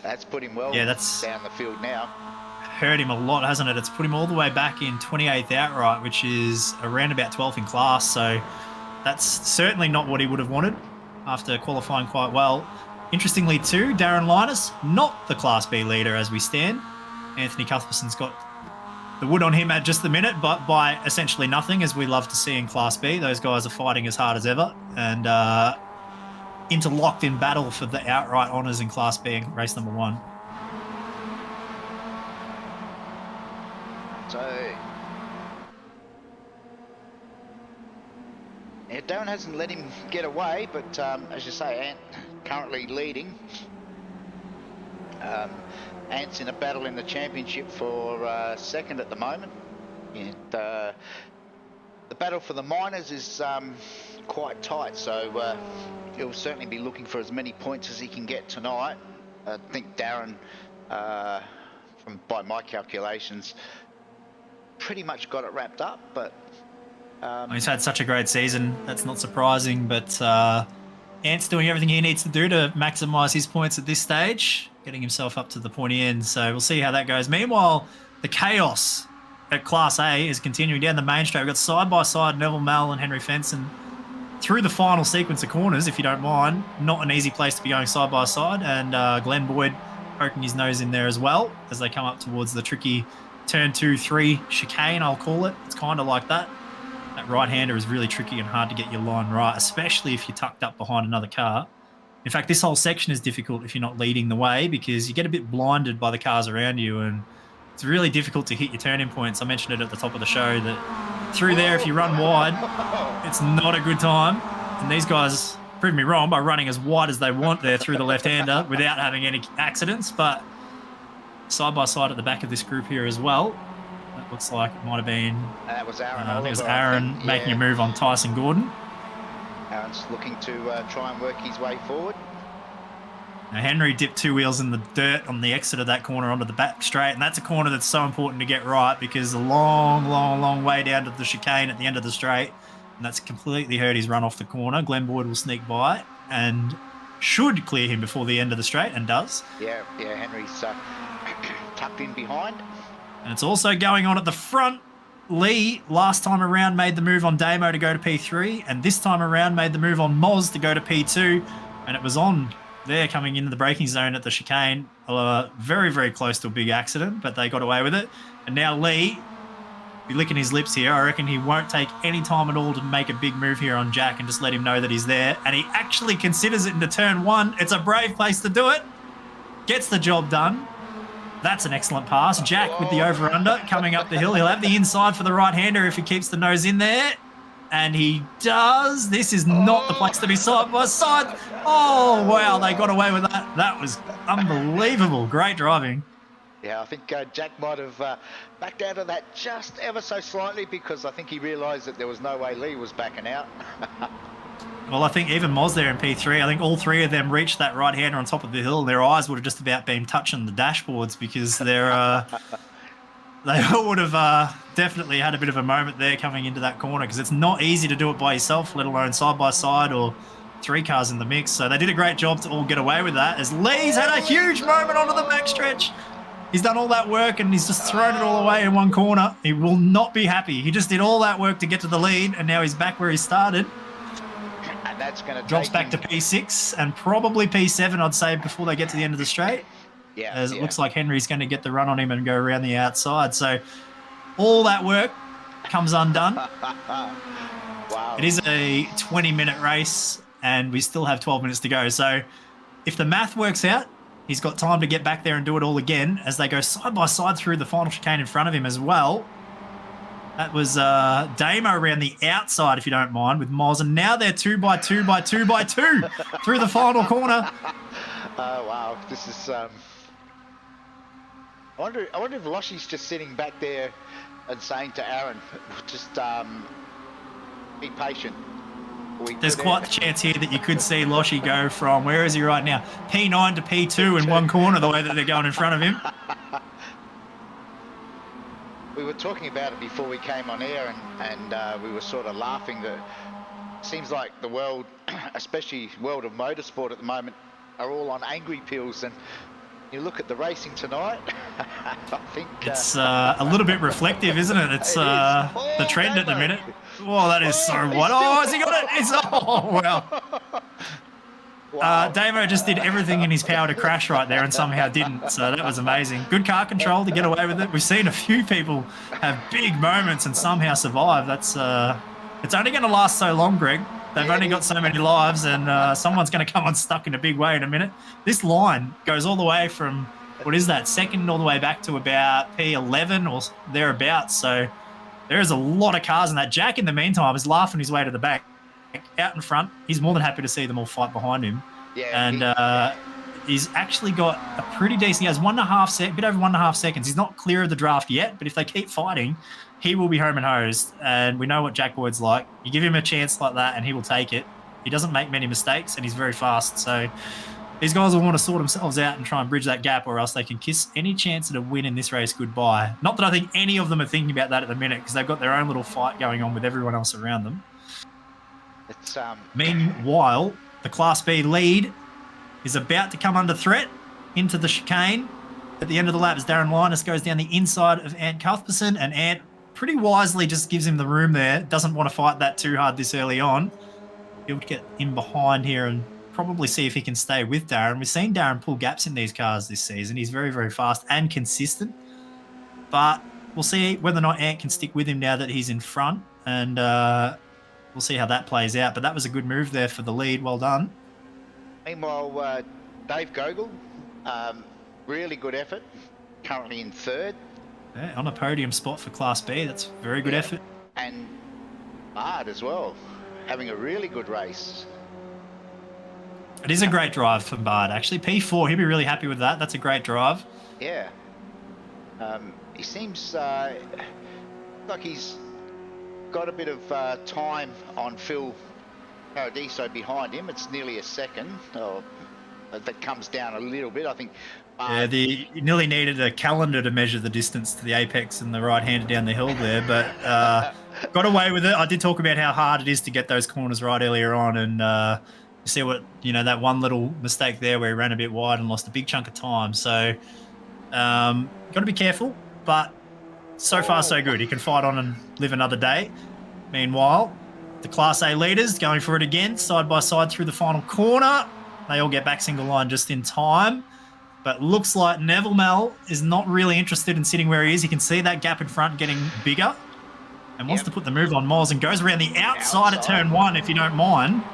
that's put him well that's down the field now. Hurt him a lot, hasn't it? It's put him all the way back in 28th outright, which is around about 12th in class. So that's certainly not what he would have wanted after qualifying quite well. Interestingly too, Darren Linus, not the Class B leader as we stand. Anthony Cuthbertson's got the wood on him at just the minute, but by essentially nothing, as we love to see in Class B. Those guys are fighting as hard as ever and interlocked in battle for the outright honours in Class B in race number 1. So... Yeah, Darren hasn't let him get away, but as you say, Ant currently leading. Ant's in a battle in the championship for second at the moment. And the battle for the minors is quite tight, so he'll certainly be looking for as many points as he can get tonight. I think Darren, by my calculations, pretty much got it wrapped up, but... He's had such a great season. That's not surprising, but Ant's doing everything he needs to do to maximise his points at this stage, getting himself up to the pointy end. So we'll see how that goes. Meanwhile, the chaos at Class A is continuing down the main straight. We've got side-by-side Neville Mell and Henry Fenson through the final sequence of corners, if you don't mind. Not an easy place to be going side-by-side. And Glenn Boyd poking his nose in there as well as they come up towards the tricky turn 2-3 chicane, I'll call it. It's kind of like that. That right-hander is really tricky and hard to get your line right, especially if you're tucked up behind another car. In fact, this whole section is difficult if you're not leading the way because you get a bit blinded by the cars around you, and it's really difficult to hit your turning points. I mentioned it at the top of the show that through there, if you run wide, it's not a good time. And these guys proved me wrong by running as wide as they want there through the left-hander without having any accidents. But side-by-side at the back of this group here as well. It looks like it might have been... That was Aaron. I think it was Aaron making a move on Tyson Gordon. Aaron's looking to try and work his way forward. Now, Henry dipped 2 wheels in the dirt on the exit of that corner onto the back straight, and that's a corner that's so important to get right because a long way down to the chicane at the end of the straight, and that's completely hurt his run off the corner. Glenn Boyd will sneak by and should clear him before the end of the straight, and does. Yeah, Henry's tucked in behind. And it's also going on at the front. Lee, last time around, made the move on Damo to go to P3, and this time around made the move on Moz to go to P2, and it was on there coming into the braking zone at the chicane. Very close to a big accident, but they got away with it. And now Lee, be licking his lips here. I reckon he won't take any time at all to make a big move here on Jack and just let him know that he's there. And he actually considers it into turn 1. It's a brave place to do it. Gets the job done. That's an excellent pass. Jack with the over-under coming up the hill. He'll have the inside for the right-hander if he keeps the nose in there. And he does. This is not the place to be side by side. Oh, wow, they got away with that. That was unbelievable. Great driving. Yeah, I think Jack might have backed out of that just ever so slightly because I think he realised that there was no way Lee was backing out. Well, I think even Moz there in P3, I think all three of them reached that right-hander on top of the hill. Their eyes would have just about been touching the dashboards because they're... They would have definitely had a bit of a moment there coming into that corner because it's not easy to do it by yourself, let alone side-by-side or 3 cars in the mix. So they did a great job to all get away with that as Lee's had a huge moment onto the backstretch. He's done all that work and he's just thrown it all away in one corner. He will not be happy. He just did all that work to get to the lead and now he's back where he started. And that's going to drops back to P6 and probably P7, I'd say, before they get to the end of the straight. Yeah, as it looks like Henry's going to get the run on him and go around the outside. So all that work comes undone. Wow. It is a 20-minute race and we still have 12 minutes to go. So if the math works out, he's got time to get back there and do it all again as they go side by side through the final chicane in front of him as well. That was Damo around the outside, if you don't mind, with Moz. And now they're 2 by 2 by 2 by 2 through the final corner. Wow. This is... I wonder if Loshy's just sitting back there and saying to Aaron, just be patient. There's quite the chance here that you could see Loshy go from, where is he right now? P9 to P2 in one corner, the way that they're going in front of him. We were talking about it before we came on air and we were sort of laughing that it seems like the world, especially world of motorsport at the moment, are all on angry pills. And you look at the racing tonight, I think... It's a little bit reflective, isn't it? It's the trend at the minute. Oh, that is so what? Oh, has he got it? It's, oh, wow. Wow. Damo just did everything in his power to crash right there and somehow didn't. So that was amazing. Good car control to get away with it. We've seen a few people have big moments and somehow survive. That's it's only going to last so long, Greg. They've only got so many lives and someone's going to come unstuck in a big way in a minute. This line goes all the way from, what is that, second all the way back to about P11 or thereabouts. So there is a lot of cars in that. Jack, in the meantime, is laughing his way to the back. Out in front, he's more than happy to see them all fight behind him. Yeah, and he's actually got a pretty decent... He has 1.5 bit over 1.5 seconds. He's not clear of the draft yet, but if they keep fighting, he will be home and hosed. And we know what Jack Boyd's like. You give him a chance like that and he will take it. He doesn't make many mistakes and he's very fast. So these guys will want to sort themselves out and try and bridge that gap, or else they can kiss any chance at a win in this race goodbye. Not that I think any of them are thinking about that at the minute, because they've got their own little fight going on with everyone else around them. It's, Meanwhile, the Class B lead is about to come under threat into the chicane. At the end of the lap, as Darren Linus goes down the inside of Ant Cuthbertson, and Ant pretty wisely just gives him the room there. Doesn't want to fight that too hard this early on. He'll get in behind here and probably see if he can stay with Darren. We've seen Darren pull gaps in these cars this season. He's very fast and consistent. But we'll see whether or not Ant can stick with him now that he's in front. And we'll see how that plays out. But that was a good move there for the lead. Well done. Meanwhile, Dave Gogol, really good effort. Currently in third. Yeah, on a podium spot for Class B. That's very good effort. And Bard as well, having a really good race. It is a great drive from Bard, actually. P4, he'll be really happy with that. That's a great drive. Yeah. He seems like he's got a bit of time on Phil Paradiso behind him. It's nearly a second, or that comes down a little bit. I think. Yeah, you nearly needed a calendar to measure the distance to the apex and the right-hander down the hill there, but got away with it. I did talk about how hard it is to get those corners right earlier on, and you see what that one little mistake there where he ran a bit wide and lost a big chunk of time. So got to be careful, but so far so good. He can fight on and live another day. Meanwhile, the Class A leaders going for it again, side by side through the final corner. They all get back single line just in time. But looks like Neville Mel is not really interested in sitting where he is. You can see that gap in front getting bigger and wants to put the move on Moz and goes around the outside of turn 1, if you don't mind.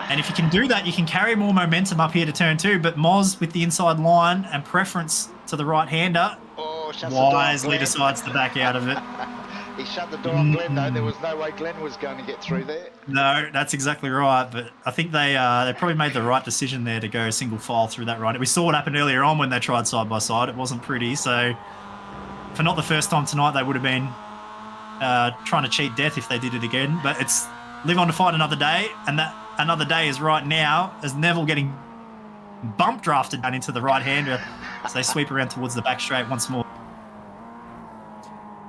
And if you can do that, you can carry more momentum up here to turn 2. But Moz, with the inside line and preference to the right-hander, wisely decides to back out of it. He shut the door on Glenn, though. There was no way Glenn was going to get through there. No, that's exactly right. But I think they probably made the right decision there to go single file through that right. We saw what happened earlier on when they tried side by side. It wasn't pretty. So for not the first time tonight, they would have been trying to cheat death if they did it again. But it's live on to fight another day. And that another day is right now as Neville getting bump drafted down into the right-hander as they sweep around towards the back straight once more.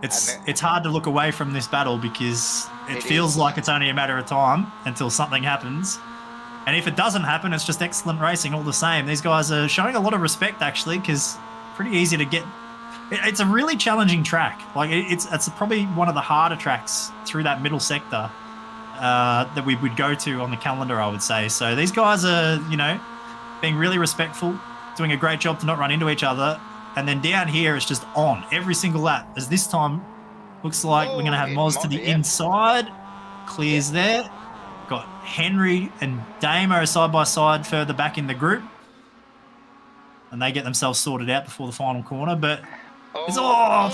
It's hard to look away from this battle because it feels like it's only a matter of time until something happens. And if it doesn't happen, it's just excellent racing all the same. These guys are showing a lot of respect, actually, because pretty easy to get. It's a really challenging track. Like it's probably one of the harder tracks through that middle sector that we would go to on the calendar, I would say. So these guys are, being really respectful, doing a great job to not run into each other. And then down here, it's just on every single lap. As this time, looks like we're going to have Moz to the inside. Clears there. Got Henry and Damo side by side further back in the group. And they get themselves sorted out before the final corner. But it's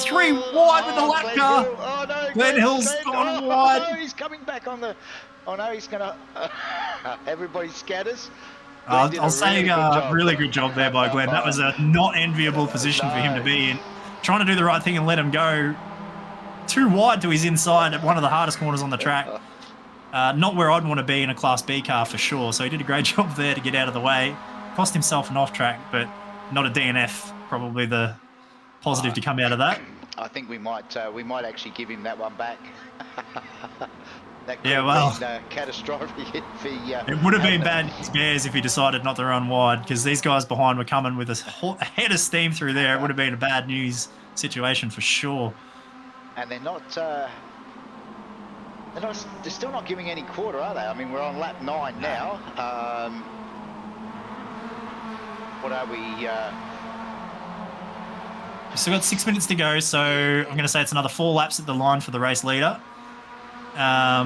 3 wide with the lap car. Oh, no. Glenn Hill's gone wide. Oh, he's coming back on the... Oh, no, he's going to... Everybody scatters. I'll say a really good job there by Glenn. That was a not enviable position for him to be in. Trying to do the right thing and let him go too wide to his inside at one of the hardest corners on the track. Not where I'd want to be in a Class B car for sure. So he did a great job there to get out of the way. Cost himself an off track, but not a DNF. Probably the positive to come out of that. I think we might actually give him that one back. That catastrophic if he, it would have been bad Bears if he decided not to run wide, because these guys behind were coming with a head of steam through there. It would have been a bad news situation for sure. And they're still not giving any quarter, are they? I mean, we're on lap 9 now. What are we? We've still got 6 minutes to go, so I'm going to say it's another 4 laps at the line for the race leader. How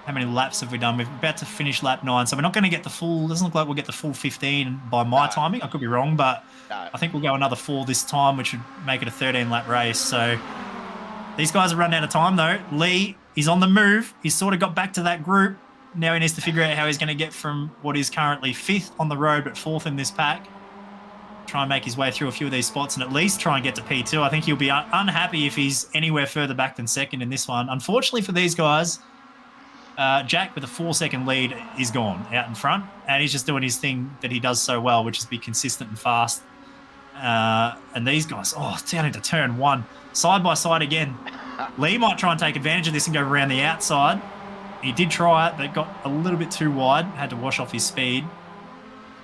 many laps have we done? We're about to finish lap 9, so we're not going to get the full... Doesn't look like we'll get the full 15 by my timing. I could be wrong, but I think we'll go another 4 this time, which would make it a 13-lap race. So these guys are running out of time, though. Lee, he's on the move. He's sort of got back to that group. Now he needs to figure out how he's going to get from what is currently 5th on the road, but 4th in this pack. Try and make his way through a few of these spots and at least try and get to P2. I think he'll be unhappy if he's anywhere further back than 2nd in this one. Unfortunately for these guys, Jack with a 4-second lead is gone out in front, and he's just doing his thing that he does so well, which is be consistent and fast. And these guys, down into turn 1, side by side again. Lee might try and take advantage of this and go around the outside. He did try it, but got a little bit too wide, had to wash off his speed.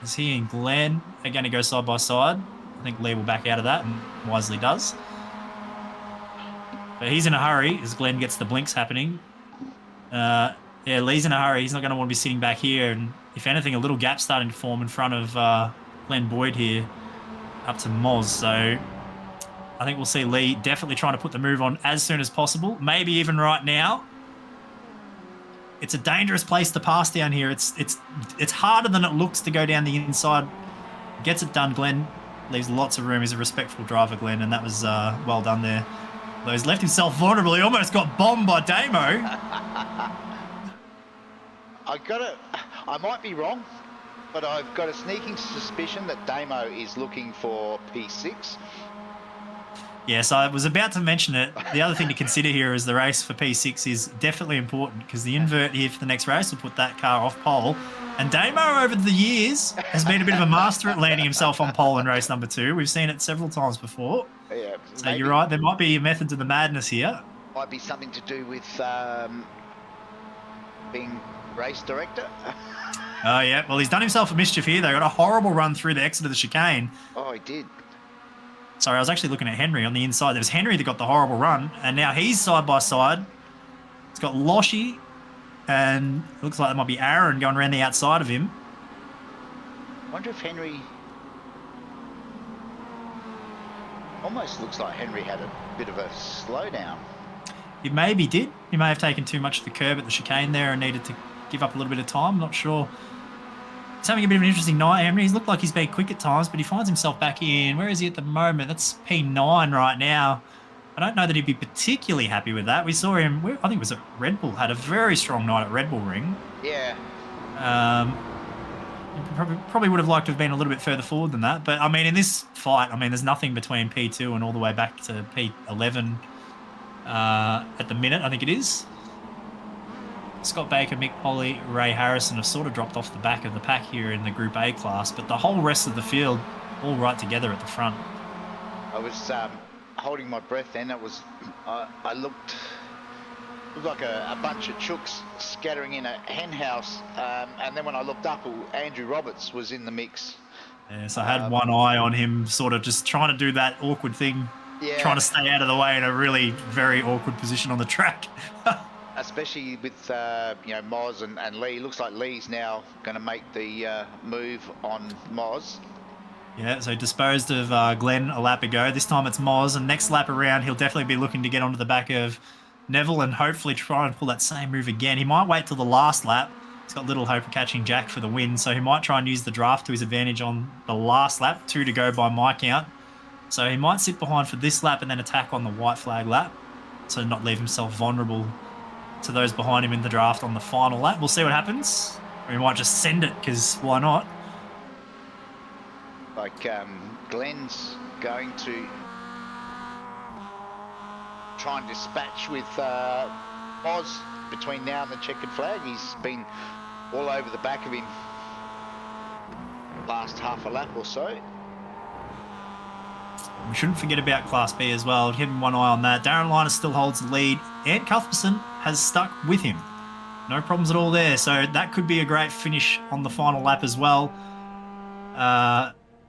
As he and Glenn are going to go side by side. I think Lee will back out of that, and wisely does. But he's in a hurry as Glenn gets the blinks happening. Lee's in a hurry. He's not going to want to be sitting back here. And if anything, a little gap starting to form in front of Glenn Boyd here up to Moz. So I think we'll see Lee definitely trying to put the move on as soon as possible. Maybe even right now. It's a dangerous place to pass down here. It's harder than it looks to go down the inside. Gets it done, Glenn. Leaves lots of room. He's a respectful driver, Glenn, and that was well done there. Though he's left himself vulnerable. He almost got bombed by Damo. I might be wrong, but I've got a sneaking suspicion that Damo is looking for P6. Yes, I was about to mention it. The other thing to consider here is the race for P6 is definitely important because the invert here for the next race will put that car off pole. And Damo over the years has been a bit of a master at landing himself on pole in race number 2. We've seen it several times before. Yeah, So you're right, there might be a method to the madness here. Might be something to do with being race director. Oh, yeah. Well, he's done himself a mischief here. They got a horrible run through the exit of the chicane. Oh, he did. Sorry, I was actually looking at Henry on the inside. There was Henry that got the horrible run, and now he's side by side. It's got Loshy, and it looks like there might be Aaron going around the outside of him. I wonder if Henry... Almost looks like Henry had a bit of a slowdown. He maybe did. He may have taken too much of the curb at the chicane there and needed to give up a little bit of time. I'm not sure. He's having a bit of an interesting night, Henry. He's looked like he's been quick at times, but he finds himself back in. Where is he at the moment? That's P9 right now. I don't know that he'd be particularly happy with that. We saw him, I think it was at Red Bull, had a very strong night at Red Bull Ring. Yeah. Probably would have liked to have been a little bit further forward than that. But, I mean, in this fight, I mean, there's nothing between P2 and all the way back to P11 at the minute, I think it is. Scott Baker, Mick Polly, Ray Harrison have sort of dropped off the back of the pack here in the Group A class, but the whole rest of the field all right together at the front. I was holding my breath then. It was, I looked like a bunch of chooks scattering in a hen house, and then when I looked up, Andrew Roberts was in the mix. Yeah, so I had one eye on him, sort of just trying to do that awkward thing, trying to stay out of the way in a really very awkward position on the track. Especially with Moz and Lee. Looks like Lee's now going to make the move on Moz. Yeah, so disposed of Glenn a lap ago. This time it's Moz, and next lap around he'll definitely be looking to get onto the back of Neville and hopefully try and pull that same move again. He might wait till the last lap. He's got little hope of catching Jack for the win, so he might try and use the draft to his advantage on the last lap. 2 to go by my count. So he might sit behind for this lap and then attack on the white flag lap, so not leave himself vulnerable to those behind him in the draft on the final lap. We'll see what happens. Or he might just send it, because why not? Like Glenn's going to try and dispatch with Oz between now and the checkered flag. He's been all over the back of him last half a lap or so. We shouldn't forget about Class B as well. Give him one eye on that. Darren Linus still holds the lead. Ant Cuthbertson has stuck with him. No problems at all there. So that could be a great finish on the final lap as well.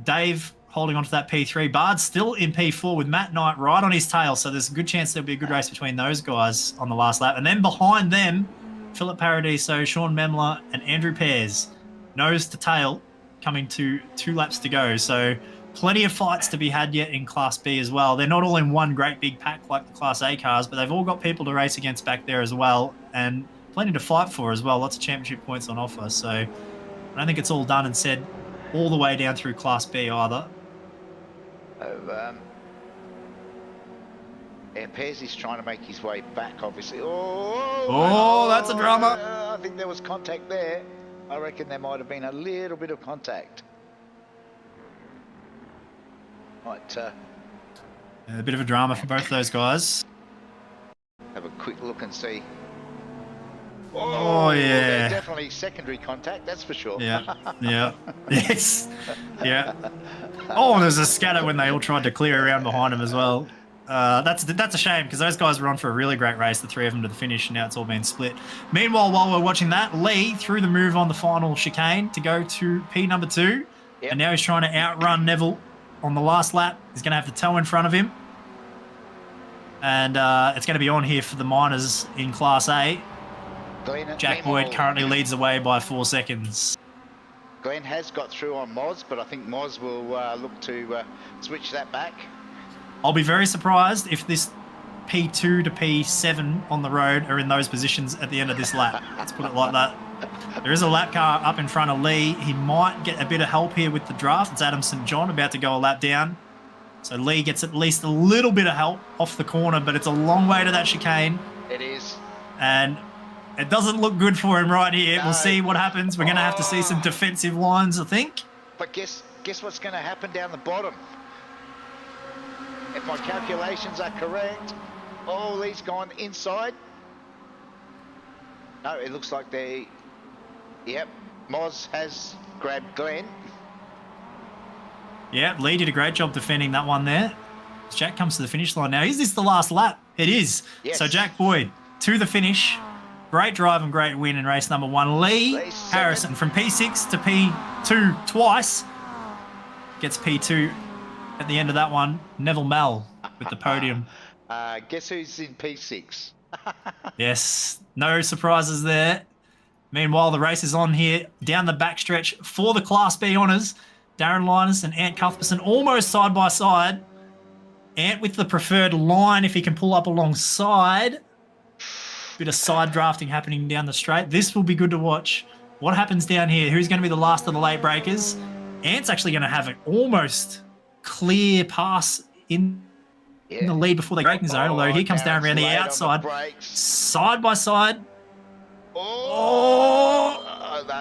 Dave holding on to that P3. Bard's still in P4 with Matt Knight right on his tail. So there's a good chance there'll be a good race between those guys on the last lap. And then behind them, Philip Paradiso, Sean Memler and Andrew Pears. Nose to tail coming to 2 laps to go. So plenty of fights to be had yet in Class B as well. They're not all in one great big pack like the Class A cars, but they've all got people to race against back there as well, and plenty to fight for as well. Lots of championship points on offer. So I don't think it's all done and said all the way down through Class B either. Pearsy's trying to make his way back, obviously. That's a drama. I think there was contact there. I reckon there might have been a little bit of contact. Might A bit of a drama for both of those guys. have a quick look and see. Oh, yeah. Definitely secondary contact, that's for sure. Yeah, yeah, yes, yeah. Oh, and there's a scatter when they all tried to clear around behind him as well. That's a shame because those guys were on for a really great race, the 3 of them to the finish, and now it's all been split. Meanwhile, while we're watching that, Lee threw the move on the final chicane to go to P number 2, and now he's trying to outrun Neville on the last lap. He's going to have the toe in front of him, and it's going to be on here for the minors in Class A. Jack Boyd currently leads the way by 4 seconds. Glenn has got through on Moz, but I think Moz will look to switch that back. I'll be very surprised if this P2 to P7 on the road are in those positions at the end of this lap. Let's put it like that. There is a lap car up in front of Lee. He might get a bit of help here with the draft. It's Adam St. John about to go a lap down. So Lee gets at least a little bit of help off the corner, but it's a long way to that chicane. It is. And it doesn't look good for him right here. No. We'll see what happens. We're going to have to see some defensive lines, I think. But guess what's going to happen down the bottom? if my calculations are correct. Oh, Lee's gone inside. No, it looks like they... Yep, Moz has grabbed Glenn. Yeah, Lee did a great job defending that one there. Jack comes to the finish line now. Is this the last lap? It is. Yes. So Jack Boyd to the finish. Great drive and great win in race number 1. Lee Harrison from P6 to P2 twice. Gets P2 at the end of that one. Neville Mell with the podium. Guess who's in P6? Yes, no surprises there. Meanwhile, the race is on here down the backstretch for the Class B honours. Darren Linus and Ant Cuthbertson almost side by side. Ant with the preferred line if he can pull up alongside. Bit of side drafting happening down the straight. This will be good to watch. What happens down here? Who's going to be the last of the late breakers? Ant's actually going to have an almost clear pass in the lead before the braking zone, although he comes down around the outside. Side by side.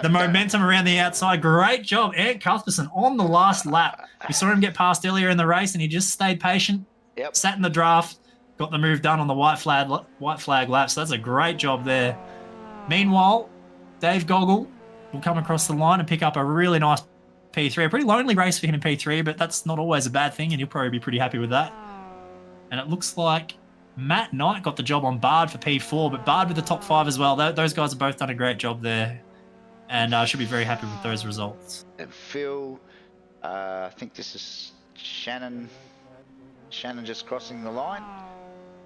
The momentum around the outside. Great job, Ant Cuthbertson on the last lap. We saw him get past earlier in the race and he just stayed patient, sat in the draft, got the move done on the white flag lap. So that's a great job there. Meanwhile, Dave Goggle will come across the line and pick up a really nice P3. A pretty lonely race for him in P3, but that's not always a bad thing and he'll probably be pretty happy with that. And it looks like Matt Knight got the job on Bard for P4, but Bard with the top 5 as well. Those guys have both done a great job there. And I should be very happy with those results. And Phil, I think this is Shannon. Shannon just crossing the line.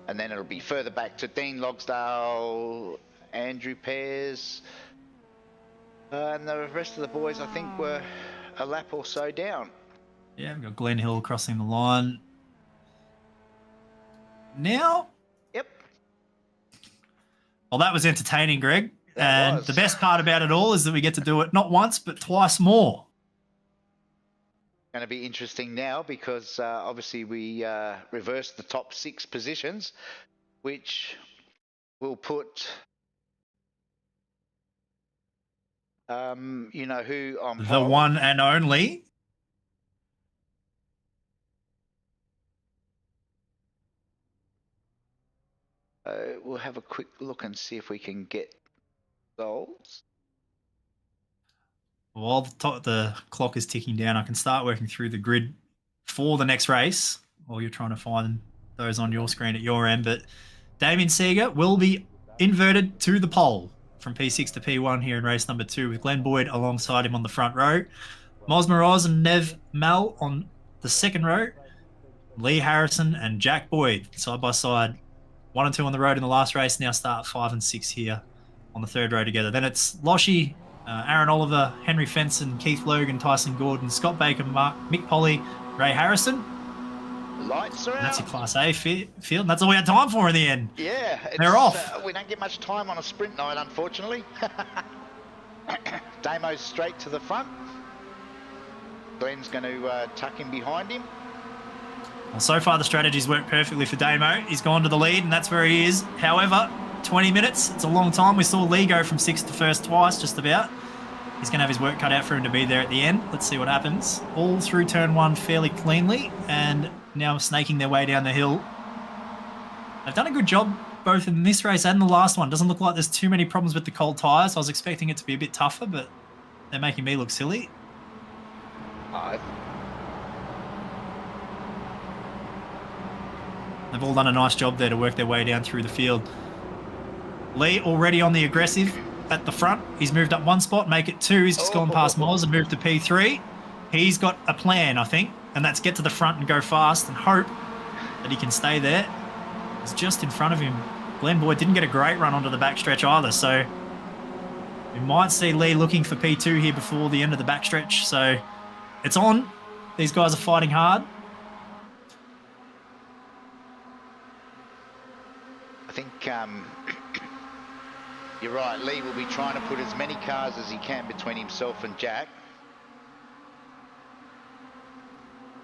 And then it'll be further back to Dean Logsdale, Andrew Pears. And the rest of the boys, I think, were a lap or so down. Yeah, we've got Glenn Hill crossing the line. Now? Yep. Well, that was entertaining, Greg. That was. The best part about it all is that we get to do it not once, but twice more. Going to be interesting now because obviously we reversed the top 6 positions, which will put, you know who on the pole. One and only. We'll have a quick look and see if we can get goals. While the clock is ticking down, I can start working through the grid for the next race while you're trying to find those on your screen at your end. But Damien Seeger will be inverted to the pole from P6 to P1 here in race number 2 with Glenn Boyd alongside him on the front row. Mos Moroz and Nev Mel on the second row. Lee Harrison and Jack Boyd side by side. 1 and 2 on the road in the last race. Now start 5 and 6 here on the third row together. Then it's Loshy, Aaron Oliver, Henry Fenson, Keith Logan, Tyson Gordon, Scott Baker, Mick Polly, Ray Harrison. Lights are out. And that's your Class A field. And that's all we had time for in the end. Yeah. They're off. We don't get much time on a sprint night, unfortunately. Damo's straight to the front. Glenn's going to tuck him behind him. Well, so far the strategies worked perfectly for Damo. He's gone to the lead and that's where he is. However, 20 minutes, it's a long time. We saw Lee go from 6th to 1st twice, just about. He's going to have his work cut out for him to be there at the end. Let's see what happens. All through turn 1 fairly cleanly and now snaking their way down the hill. They've done a good job both in this race and the last one. Doesn't look like there's too many problems with the cold tyres. I was expecting it to be a bit tougher, but they're making me look silly. They've all done a nice job there to work their way down through the field. Lee already on the aggressive at the front. He's moved up 1 spot, make it 2. He's just gone past Moz and moved to P3. He's got a plan, I think, and that's get to the front and go fast and hope that he can stay there. He's just in front of him. Glenn Boyd didn't get a great run onto the backstretch either, so we might see Lee looking for P2 here before the end of the backstretch. So it's on. These guys are fighting hard. I think you're right. Lee will be trying to put as many cars as he can between himself and Jack.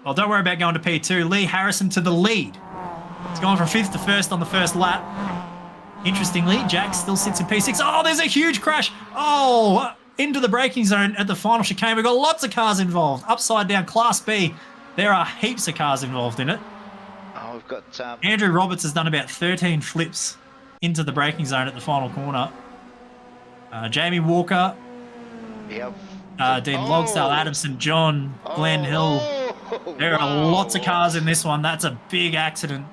Well, don't worry about going to P2. Lee Harrison to the lead. He's gone from 5th to 1st on the first lap. Interestingly, Jack still sits in P6. Oh, there's a huge crash. Oh, into the braking zone at the final chicane. We've got lots of cars involved. Upside down Class B. There are heaps of cars involved in it. we've got Andrew Roberts has done about 13 flips into the braking zone at the final corner. Jamie Walker, yeah, Dean Logsdale, Adam St. John, Glenn Hill. There are lots of cars in this one. That's a big accident.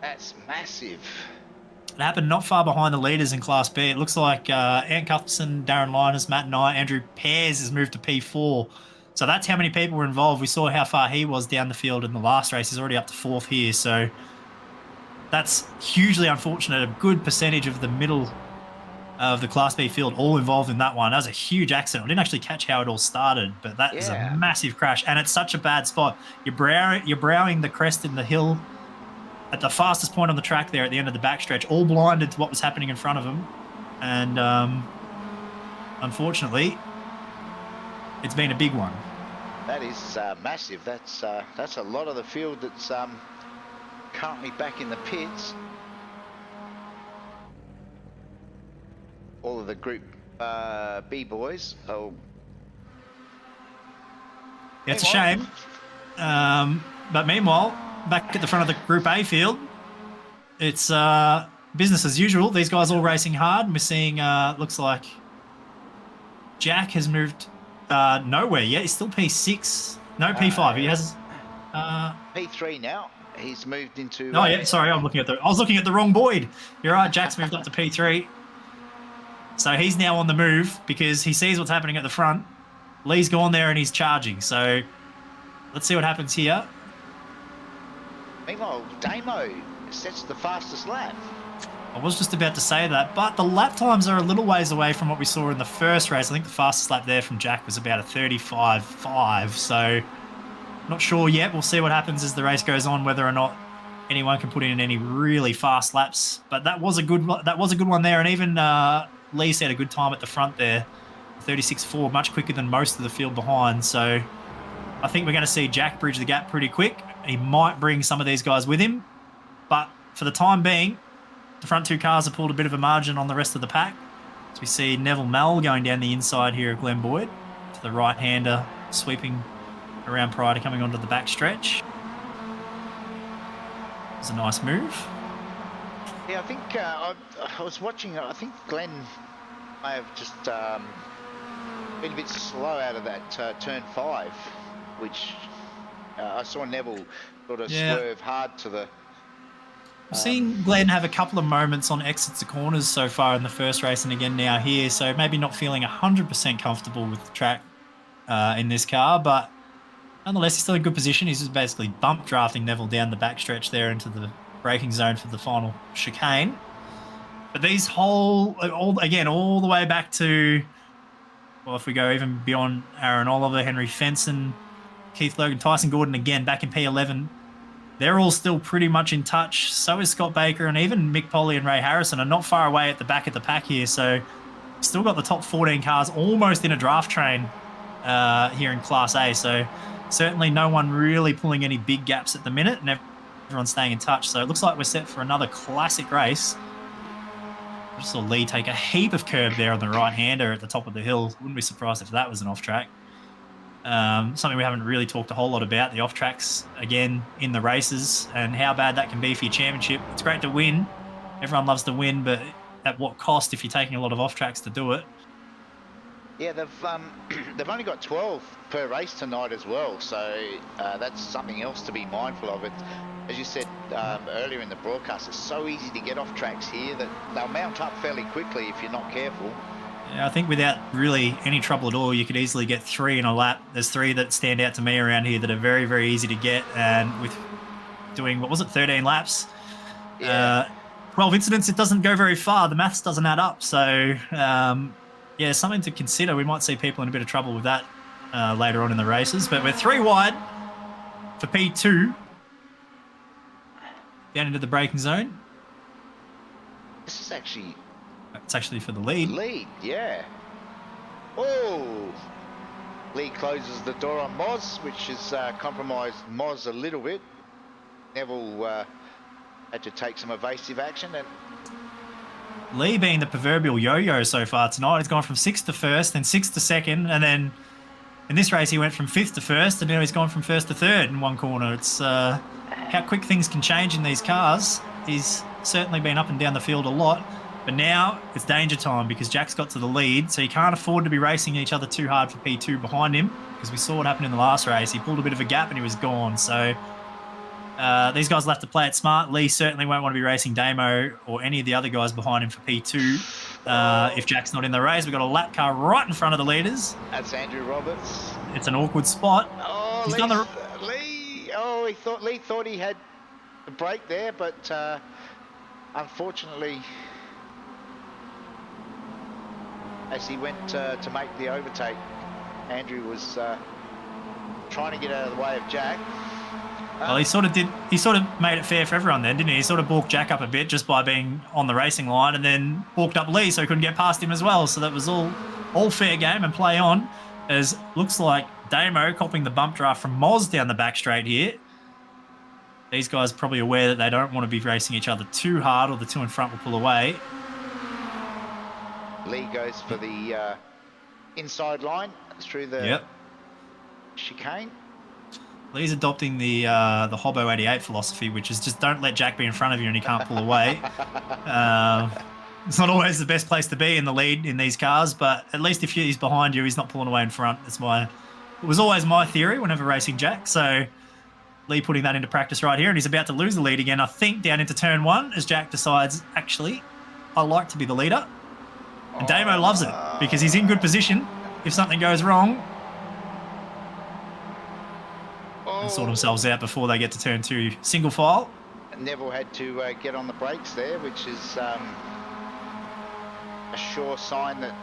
That's massive. It happened not far behind the leaders in Class B. It looks like Ant Cuthbertson, Darren Linus, Matt Knight, Andrew Pears has moved to P4. So that's how many people were involved. We saw how far he was down the field in the last race. He's already up to 4th here. So that's hugely unfortunate. A good percentage of the middle of the Class B field all involved in that one. That was a huge accident. I didn't actually catch how it all started, but that is a massive crash. And it's such a bad spot. You're browing the crest in the hill at the fastest point on the track there at the end of the backstretch, all blinded to what was happening in front of them. And unfortunately, it's been a big one. That is massive. That's a lot of the field that's currently back in the pits. All of the Group B boys. Oh, yeah, it's a shame. But meanwhile, back at the front of the Group A field, it's business as usual. These guys all racing hard. We're seeing, looks like Jack has moved nowhere yet. He's still P6. No, P5. He has P3 now. He's moved into. Oh yeah, sorry, I was looking at the wrong Boyd. You're right. Jack's moved up to P3. So he's now on the move because he sees what's happening at the front. Lee's gone there and he's charging. So let's see what happens here. Meanwhile, Damo sets the fastest lap. I was just about to say that, but the lap times are a little ways away from what we saw in the first race. I think the fastest lap there from Jack was about a 35.5. So not sure yet. We'll see what happens as the race goes on, whether or not anyone can put in any really fast laps. But that was a good one there, and even Lee set a good time at the front there, 36.4, much quicker than most of the field behind. So I think we're going to see Jack bridge the gap pretty quick. He might bring some of these guys with him, but for the time being, the front two cars have pulled a bit of a margin on the rest of the pack. So we see Neville Mell going down the inside here of Glenn Boyd to the right-hander, sweeping around prior to coming onto the back stretch. It's a nice move. Yeah, I think I was watching. I think Glenn may have just been a bit slow out of that turn 5, which I saw Neville sort of swerve hard to the. I've seen Glenn have a couple of moments on exits to corners so far in the first race and again now here, so maybe not feeling 100% comfortable with the track in this car, but nonetheless, he's still in good position. He's just basically bump drafting Neville down the backstretch there into the braking zone for the final chicane. But these all the way back to, well, if we go even beyond Aaron Oliver, Henry Fenson, Keith Logan, Tyson Gordon again back in P11, they're all still pretty much in touch. So is Scott Baker, and even Mick Polly and Ray Harrison are not far away at the back of the pack here. So still got the top 14 cars almost in a draft train here in Class A. So certainly no one really pulling any big gaps at the minute, and everyone's staying in touch. So it looks like we're set for another classic race. I just saw Lee take a heap of curb there on the right-hander at the top of the hill. Wouldn't be surprised if that was an off-track. Something we haven't really talked a whole lot about, the off-tracks, again, in the races, and how bad that can be for your championship. It's great to win. Everyone loves to win, but at what cost if you're taking a lot of off-tracks to do it? Yeah, they've only got 12 per race tonight as well, so that's something else to be mindful of. It, as you said earlier in the broadcast, it's so easy to get off tracks here that they'll mount up fairly quickly if you're not careful. Yeah, I think without really any trouble at all, you could easily get 3 in a lap. There's 3 that stand out to me around here that are very, very easy to get, and with doing, 13 laps? Yeah. 12 incidents, it doesn't go very far. The maths doesn't add up, so yeah, something to consider. We might see people in a bit of trouble with that later on in the races, but we're 3 wide for P2 down into the braking zone. This is actually... It's actually for the lead. Lead, yeah. Oh! Lee closes the door on Moz, which has compromised Moz a little bit. Neville had to take some evasive action, and Lee being the proverbial yo-yo so far tonight. He's gone from 6th to 1st, then 6th to 2nd, and then in this race he went from 5th to 1st, and now he's gone from 1st to 3rd in one corner. It's how quick things can change in these cars. He's certainly been up and down the field a lot, but now it's danger time because Jack's got to the lead, so you can't afford to be racing each other too hard for P2 behind him, because we saw what happened in the last race. He pulled a bit of a gap and he was gone. So these guys will have to play it smart. Lee certainly won't want to be racing Damo or any of the other guys behind him for P2. If Jack's not in the race, we've got a lap car right in front of the leaders. That's Andrew Roberts. It's an awkward spot. Oh, He's done the... Lee. Oh, Lee thought he had the break there, but unfortunately, as he went to make the overtake, Andrew was trying to get out of the way of Jack. Well, he sort of made it fair for everyone then, didn't he? He sort of balked Jack up a bit just by being on the racing line, and then balked up Lee so he couldn't get past him as well. So that was all fair game and play on, as looks like Damo copying the bump draft from Moz down the back straight here. These guys are probably aware that they don't want to be racing each other too hard, or the two in front will pull away. Lee goes for the inside line through the chicane. Lee's adopting the Hobbo 88 philosophy, which is just don't let Jack be in front of you and he can't pull away. It's not always the best place to be in the lead in these cars, but at least if he's behind you, he's not pulling away in front. It was always my theory whenever racing Jack. So Lee putting that into practice right here, and he's about to lose the lead again, I think, down into turn one, as Jack decides, actually, I like to be the leader. And Damo loves it because he's in good position. If something goes wrong, and sort themselves out before they get to turn two. Single file. Neville had to get on the brakes there, which is a sure sign that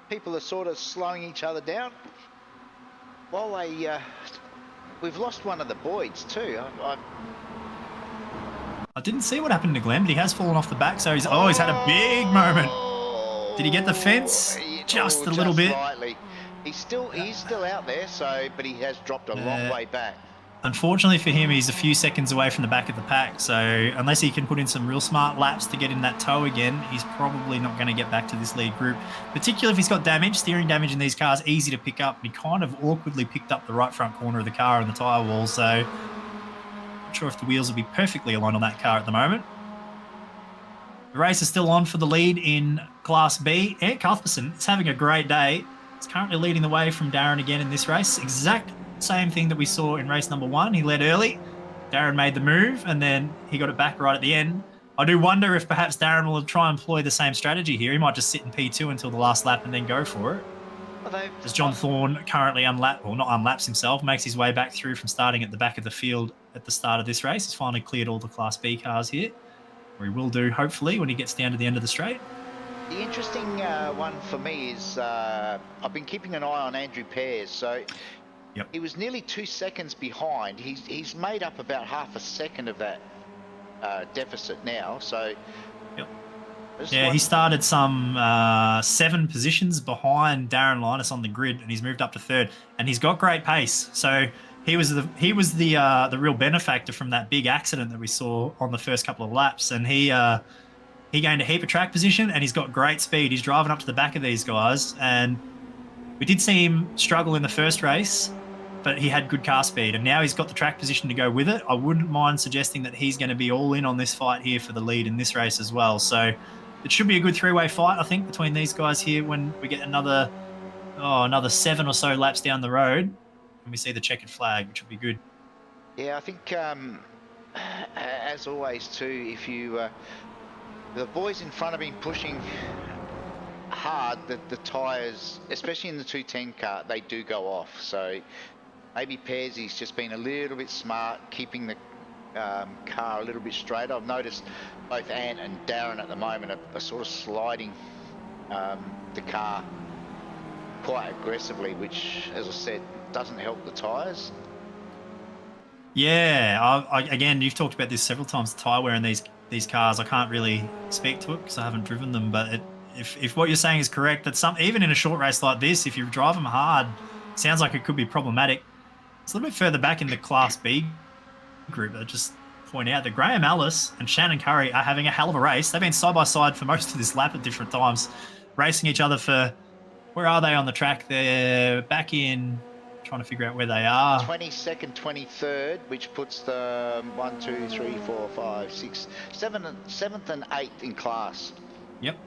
people are sort of slowing each other down. While we've lost one of the Boyds too. I didn't see what happened to Glenn, but he has fallen off the back, so he's had a big moment. Did he get the fence? Just a little bit. Slightly. He's still out there, but he has dropped a long way back. Unfortunately for him, he's a few seconds away from the back of the pack, so unless he can put in some real smart laps to get in that tow again, he's probably not going to get back to this lead group, particularly if he's got damage. Steering damage in these cars, easy to pick up, and he kind of awkwardly picked up the right front corner of the car and the tyre wall, so not sure if the wheels will be perfectly aligned on that car at the moment. The race is still on for the lead in Class B. Ant Cuthbertson is having a great day. He's currently leading the way from Darren again in this race. Exact same thing that we saw in race number one. He led early. Darren made the move, and then he got it back right at the end. I do wonder if perhaps Darren will try and employ the same strategy here. He might just sit in P2 until the last lap and then go for it. As John Thorne currently not unlaps himself, makes his way back through from starting at the back of the field at the start of this race. He's finally cleared all the Class B cars here, or he will do, hopefully, when he gets down to the end of the straight. The interesting one for me is I've been keeping an eye on Andrew Pears. So he was nearly 2 seconds behind. He's made up about half a second of that deficit now. So he started some 7 positions behind Darren Linus on the grid, and he's moved up to third. And he's got great pace. So he was the real benefactor from that big accident that we saw on the first couple of laps, and he gained a heap of track position, and he's got great speed. He's driving up to the back of these guys, and we did see him struggle in the first race, but he had good car speed, and now he's got the track position to go with it. I wouldn't mind suggesting that he's going to be all in on this fight here for the lead in this race as well. So it should be a good three-way fight, I think, between these guys here when we get another 7 or so laps down the road, and we see the checkered flag, which will be good. Yeah, I think, as always, too, if you... the boys in front have been pushing hard. The tyres, especially in the 210 car, they do go off. So maybe Pearsy's just been a little bit smart, keeping the car a little bit straight. I've noticed both Ant and Darren at the moment are sort of sliding the car quite aggressively, which, as I said, doesn't help the tyres. Yeah, again, you've talked about this several times, the tyre wear in these cars. I can't really speak to it because I haven't driven them, but if what you're saying is correct, that even in a short race like this, if you drive them hard, it sounds like it could be problematic. It's a little bit further back in the Class B group. I just point out that Graham Ellis and Shannon Curry are having a hell of a race. They've been side by side for most of this lap at different times, racing each other for, where are they on the track? They're back in trying to figure out where they are. 22nd, 23rd, which puts the 1, 2, 3, 4, 5, 6, 7th and 8th in class. Yep.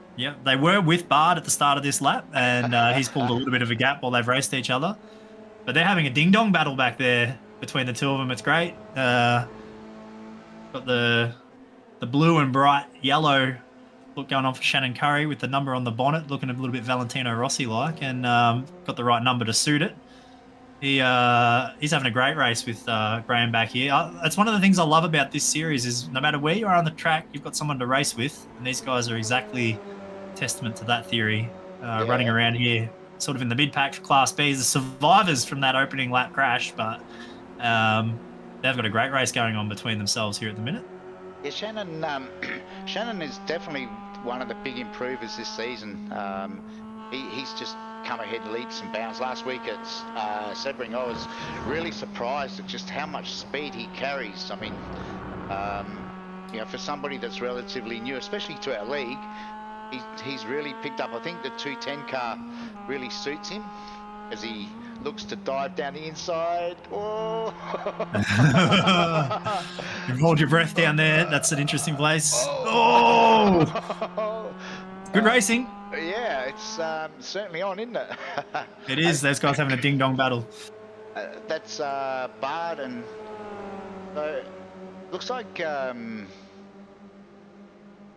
They were with Bard at the start of this lap, and he's pulled a little bit of a gap while they've raced each other. But they're having a ding-dong battle back there between the two of them. It's great. Got the blue and bright yellow look going on for Shannon Curry with the number on the bonnet, looking a little bit Valentino Rossi-like, and got the right number to suit it. He's having a great race with Graham back here. That's one of the things I love about this series is no matter where you are on the track, you've got someone to race with, and these guys are exactly testament to that theory. Running around here, sort of in the mid-pack for Class B, the survivors from that opening lap crash, but they've got a great race going on between themselves here at the minute. Yeah, Shannon is definitely one of the big improvers this season. He's just come ahead leaps and bounds. Last week at Sebring, I was really surprised at just how much speed he carries. I mean, for somebody that's relatively new, especially to our league, he's really picked up. I think the 210 car really suits him as he looks to dive down the inside. Oh. You hold your breath down there. That's an interesting place. Oh! Good racing. Yeah, it's certainly on, isn't it? It is. Those guys having a ding-dong battle. That's Bard, and looks like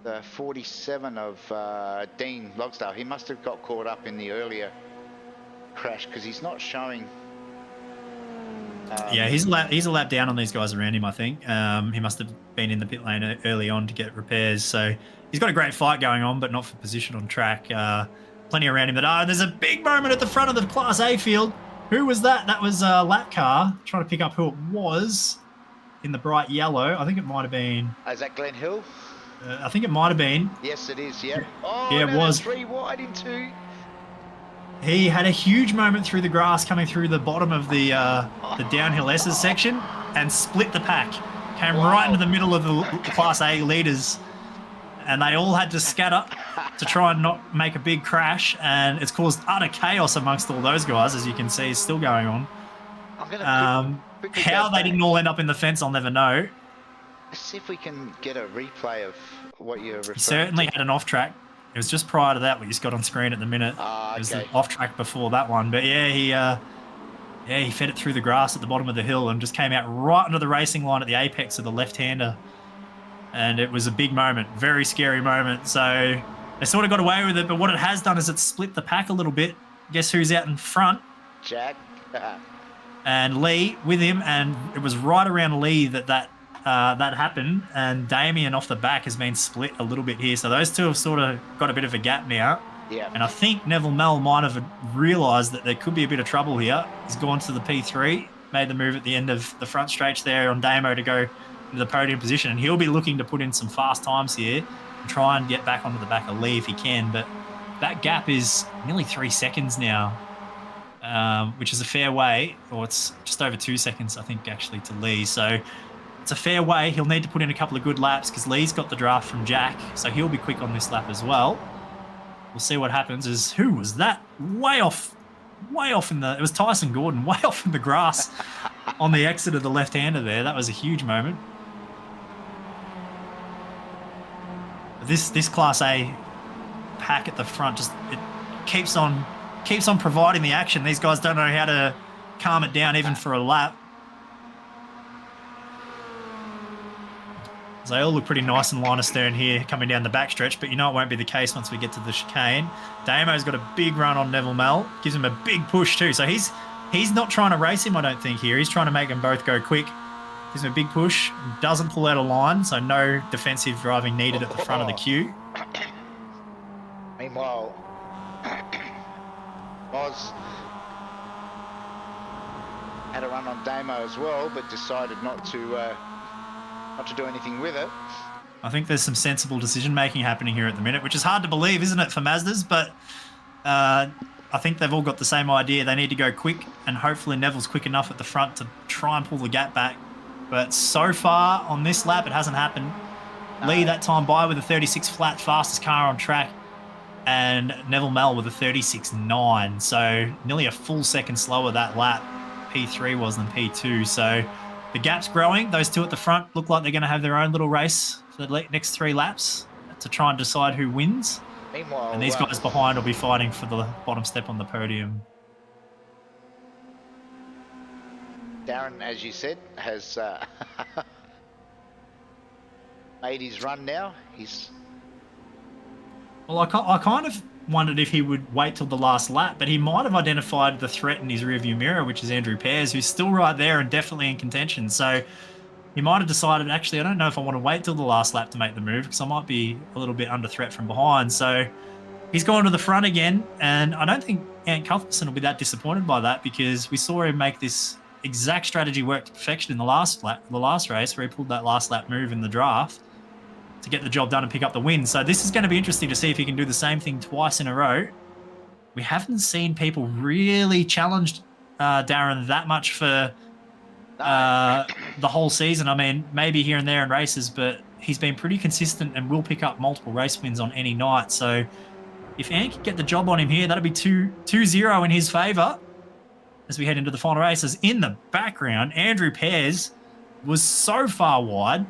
the 47 of Dean Logsdale. He must have got caught up in the earlier crash because he's not showing. Yeah, he's a lap down on these guys around him, I think. He must have been in the pit lane early on to get repairs. So he's got a great fight going on, but not for position on track. Plenty around him that are. There's a big moment at the front of the Class A field. Who was that? That was lap car. Trying to pick up who it was in the bright yellow. I think it might have been. Is that Glenn Hill? I think it might have been. Yes, it is. Yeah. Oh, yeah, it was 3 wide into. He had a huge moment through the grass coming through the bottom of the downhill S's section and split the pack. Came right into the middle of the Class A leaders, and they all had to scatter to try and not make a big crash, and it's caused utter chaos amongst all those guys, as you can see, is still going on. How they didn't all end up in the fence, I'll never know. Let's see if we can get a replay of what you're referring to. He certainly had an off-track. It was just prior to that what you just got on screen at the minute. Okay. It was the off-track before that one. But yeah, he fed it through the grass at the bottom of the hill and just came out right into the racing line at the apex of the left-hander. And it was a big moment, very scary moment. So they sort of got away with it, but what it has done is it's split the pack a little bit. Guess who's out in front? Jack. And Lee with him, and it was right around Lee that happened, and Damien off the back has been split a little bit here. So those two have sort of got a bit of a gap now. Yeah. And I think Neville Mell might have realised that there could be a bit of trouble here. He's gone to the P3, made the move at the end of the front stretch there on Damo to go into the podium position, and he'll be looking to put in some fast times here and try and get back onto the back of Lee if he can. But that gap is nearly 3 seconds now, which is a fair way, or it's just over 2 seconds, I think, actually, to Lee. So it's a fair way. He'll need to put in a couple of good laps because Lee's got the draft from Jack, so he'll be quick on this lap as well. We'll see what happens. Who was that? Way off it was Tyson Gordon, way off in the grass on the exit of the left-hander there. That was a huge moment. This Class A pack at the front it keeps on providing the action. These guys don't know how to calm it down even for a lap. They all look pretty nice and line astern here coming down the backstretch, but you know it won't be the case once we get to the chicane. Damo's got a big run on Neville Mell, gives him a big push too. So he's not trying to race him, I don't think, here. He's trying to make them both go quick. Gives him a big push, doesn't pull out of line, so no defensive driving needed at the front of the queue. Meanwhile, Oz had a run on Damo as well, but decided not to do anything with it. I think there's some sensible decision making happening here at the minute, which is hard to believe, isn't it, for Mazdas? But I think they've all got the same idea. They need to go quick, and hopefully Neville's quick enough at the front to try and pull the gap back. But so far on this lap, it hasn't happened. Lee that time by with a 36 flat, fastest car on track, and Neville Mell with a 36.9. So nearly a full second slower that lap. P3 was than P2. So the gap's growing. Those two at the front look like they're going to have their own little race for the next 3 laps to try and decide who wins. Meanwhile, And these guys behind will be fighting for the bottom step on the podium. Darren, as you said, has made his run now. Well, I kind of wondered if he would wait till the last lap, but he might have identified the threat in his rearview mirror, which is Andrew Pears, who's still right there and definitely in contention. So he might have decided, actually, I don't know if I want to wait till the last lap to make the move because I might be a little bit under threat from behind. So he's gone to the front again, and I don't think Ant Cuthbertson will be that disappointed by that because we saw him make this exact strategy work to perfection in the last race where he pulled that last lap move in the draft to get the job done and pick up the win. So this is going to be interesting to see if he can do the same thing twice in a row. We haven't seen people really challenge Darren that much for the whole season. I mean, maybe here and there in races, but he's been pretty consistent and will pick up multiple race wins on any night. So if Ant can get the job on him here, that'll be 2-0 in his favour as we head into the final races. In the background, Andrew Pears was so far wide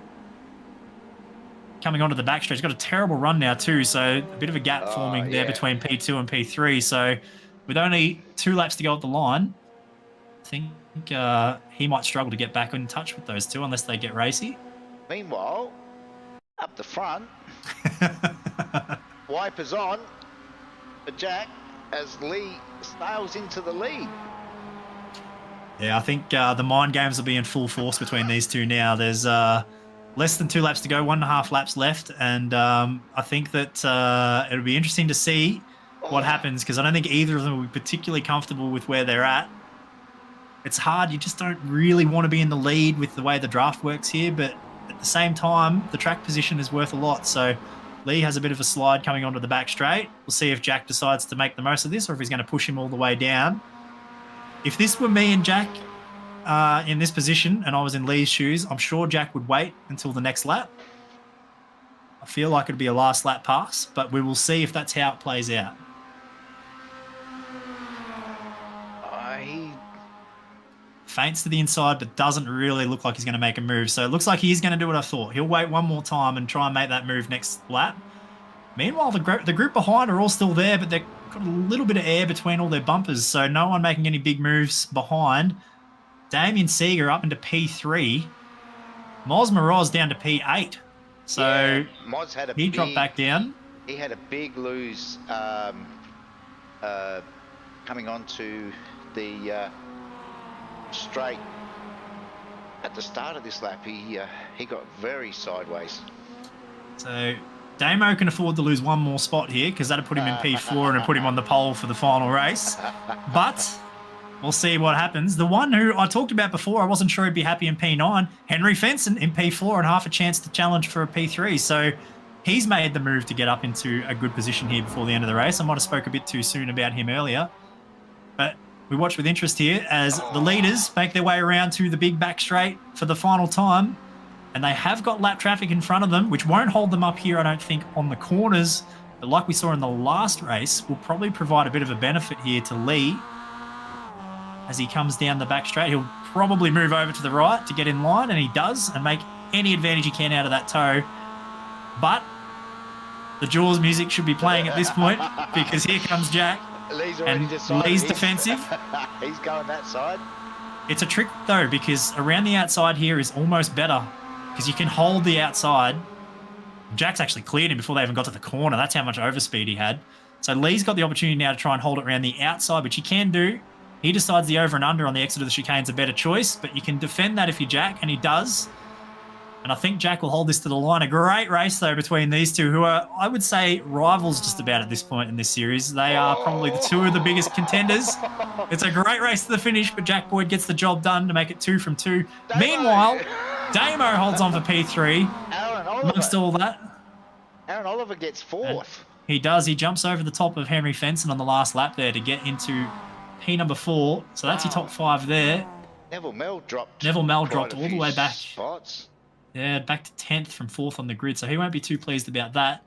coming onto the backstretch. He's got a terrible run now too, so a bit of a gap forming there between P2 and P3. So with only 2 laps to go at the line, I think he might struggle to get back in touch with those two unless they get racy. Meanwhile, up the front, wipers on for Jack as Lee sails into the lead. Yeah, I think the mind games will be in full force between these two now. There's less than 2 laps to go, 1.5 laps left, and I think that it'll be interesting to see what happens because I don't think either of them will be particularly comfortable with where they're at. It's hard. You just don't really want to be in the lead with the way the draft works here, but at the same time, the track position is worth a lot. So Lee has a bit of a slide coming onto the back straight. We'll see if Jack decides to make the most of this or if he's going to push him all the way down. If this were me and Jack in this position and I was in Lee's shoes, I'm sure Jack would wait until the next lap. I feel like it'd be a last lap pass, but we will see if that's how it plays out. He Feints to the inside, but doesn't really look like he's going to make a move. So it looks like he's going to do what I thought. He'll wait one more time and try and make that move next lap. Meanwhile, the group behind are all still there, but they've got a little bit of air between all their bumpers, so no one making any big moves behind. Damien Seeger up into P3. Moz Moroz down to P8. So yeah, Moz had he dropped back down. He had a big lose coming onto the straight at the start of this lap. He got very sideways. So Damo can afford to lose one more spot here because that'll put him in P4 and put him on the pole for the final race. But we'll see what happens. The one who I talked about before, I wasn't sure he'd be happy in P9, Henry Fenson in P4 and half a chance to challenge for a P3. So he's made the move to get up into a good position here before the end of the race. I might have spoke a bit too soon about him earlier. But we watch with interest here as the leaders make their way around to the big back straight for the final time. And they have got lap traffic in front of them, which won't hold them up here, I don't think, on the corners. But like we saw in the last race, will probably provide a bit of a benefit here to Lee. As he comes down the back straight, he'll probably move over to the right to get in line, and he does, and make any advantage he can out of that toe. But the Jaws music should be playing at this point because here comes Jack. Lee's already and decided Lee's defensive. He's going that side. It's a trick, though, because around the outside here is almost better because you can hold the outside. Jack's actually cleared him before they even got to the corner. That's how much overspeed he had. So Lee's got the opportunity now to try and hold it around the outside, which he can do. He decides the over and under on the exit of the chicane's a better choice, but you can defend that if you're Jack, and he does. And I think Jack will hold this to the line. A great race, though, between these two, who are, I would say, rivals just about at this point in this series. They are probably the two of the biggest contenders. It's a great race to the finish, but Jack Boyd gets the job done to make it 2 from 2. Damo. Meanwhile, Damo holds on for P3. Aaron Amongst all that, Aaron Oliver gets 4th. he does. He jumps over the top of Henry Fenson on the last lap there to get into P number 4. So that's your top 5 there. Neville Mel dropped. Neville Mel quite dropped a all the few way back. Spots. Yeah, back to 10th from 4th on the grid, so he won't be too pleased about that.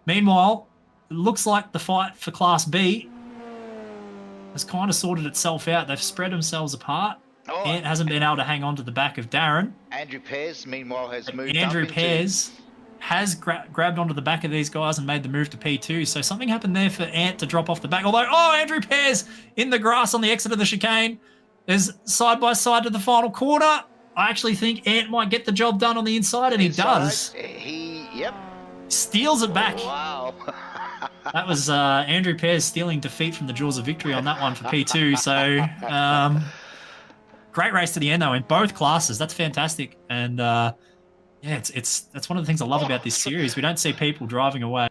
Meanwhile, it looks like the fight for Class B has kind of sorted itself out. They've spread themselves apart. Oh, Ant hasn't been able to hang on to the back of Darren. Andrew Pears, meanwhile, has moved Andrew up into... Pears has grabbed onto the back of these guys and made the move to P2. So something happened there for Ant to drop off the back. Although, Andrew Pears in the grass on the exit of the chicane is side by side to the final quarter. I actually think Ant might get the job done on the inside, and he does. Yep. Steals it back. Wow. That was Andrew Pears stealing defeat from the jaws of victory on that one for P2. So great race to the end, though, in both classes. That's fantastic. And yeah, that's one of the things I love about this series. We don't see people driving away.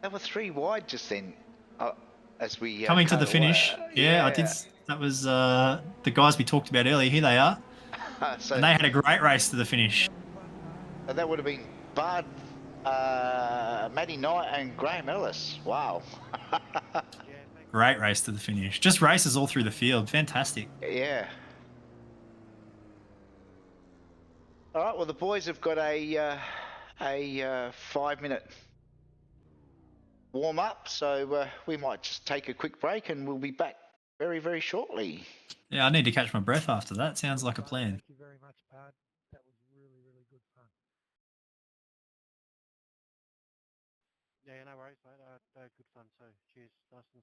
There were 3 wide just then, as we coming to the finish. Yeah, I did. That was the guys we talked about earlier. Here they are, so, and they had a great race to the finish. And that would have been Bud, Matty Knight, and Graham Ellis. Wow. Great race to the finish. Just races all through the field. Fantastic. Yeah. All right. Well, the boys have got a 5-minute warm up, so we might just take a quick break, and we'll be back very, very shortly. Yeah, I need to catch my breath after that. Sounds like a plan. Thank you very much, Pad. That was really, really good fun. Yeah, no worries, mate. Good fun too. Cheers. Nice and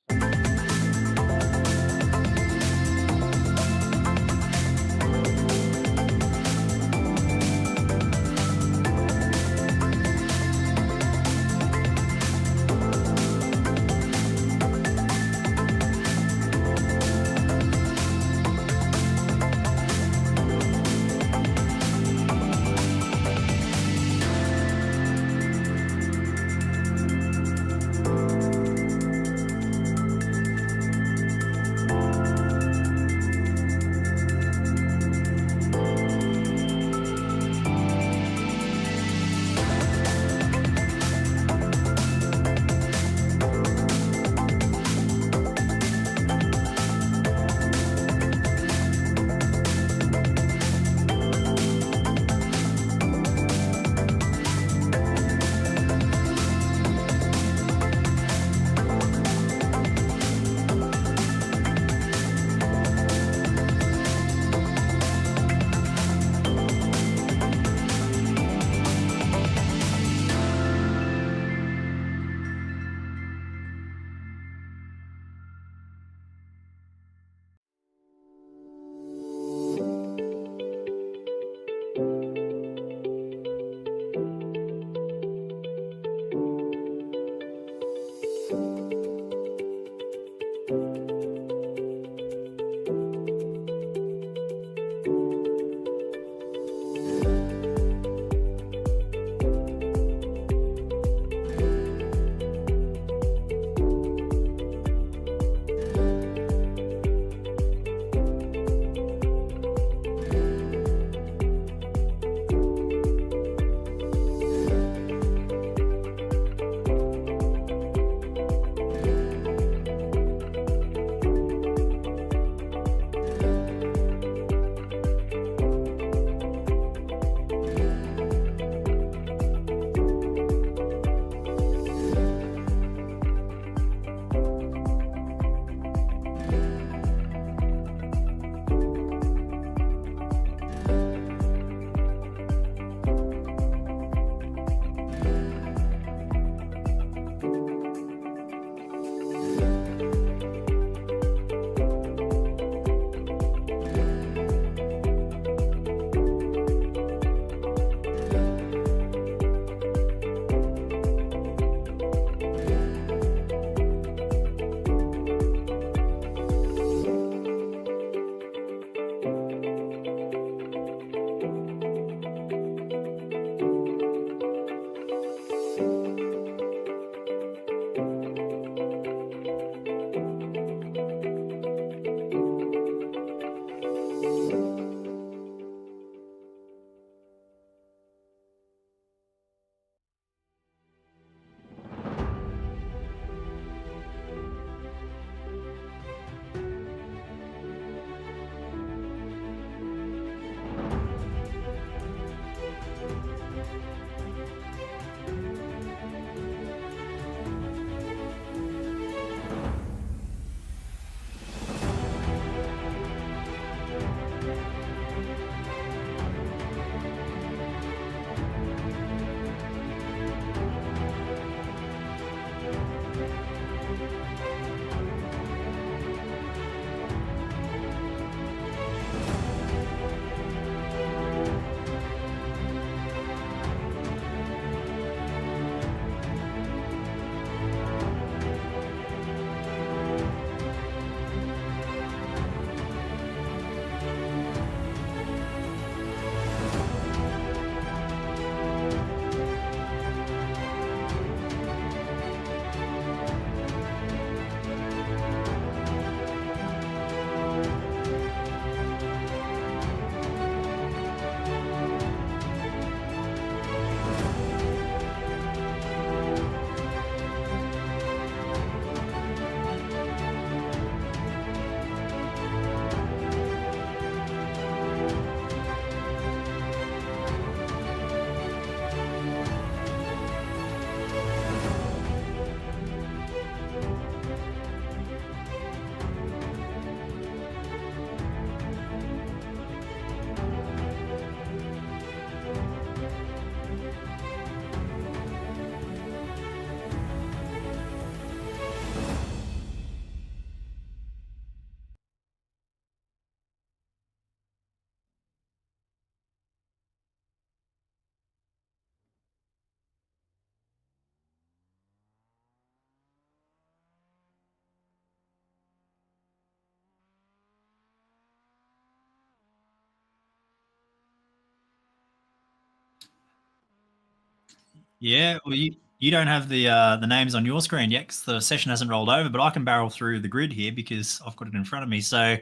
Yeah, well, you don't have the names on your screen yet because the session hasn't rolled over, but I can barrel through the grid here because I've got it in front of me. So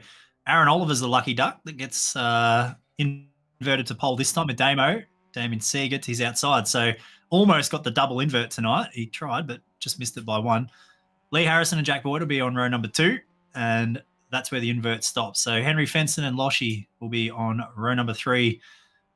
Aaron Oliver's the lucky duck that gets inverted to pole this time with Damien Seagert. He's outside, so almost got the double invert tonight. He tried, but just missed it by one. Lee Harrison and Jack Boyd will be on row number 2, and that's where the invert stops. So Henry Fenson and Loshi will be on row number 3.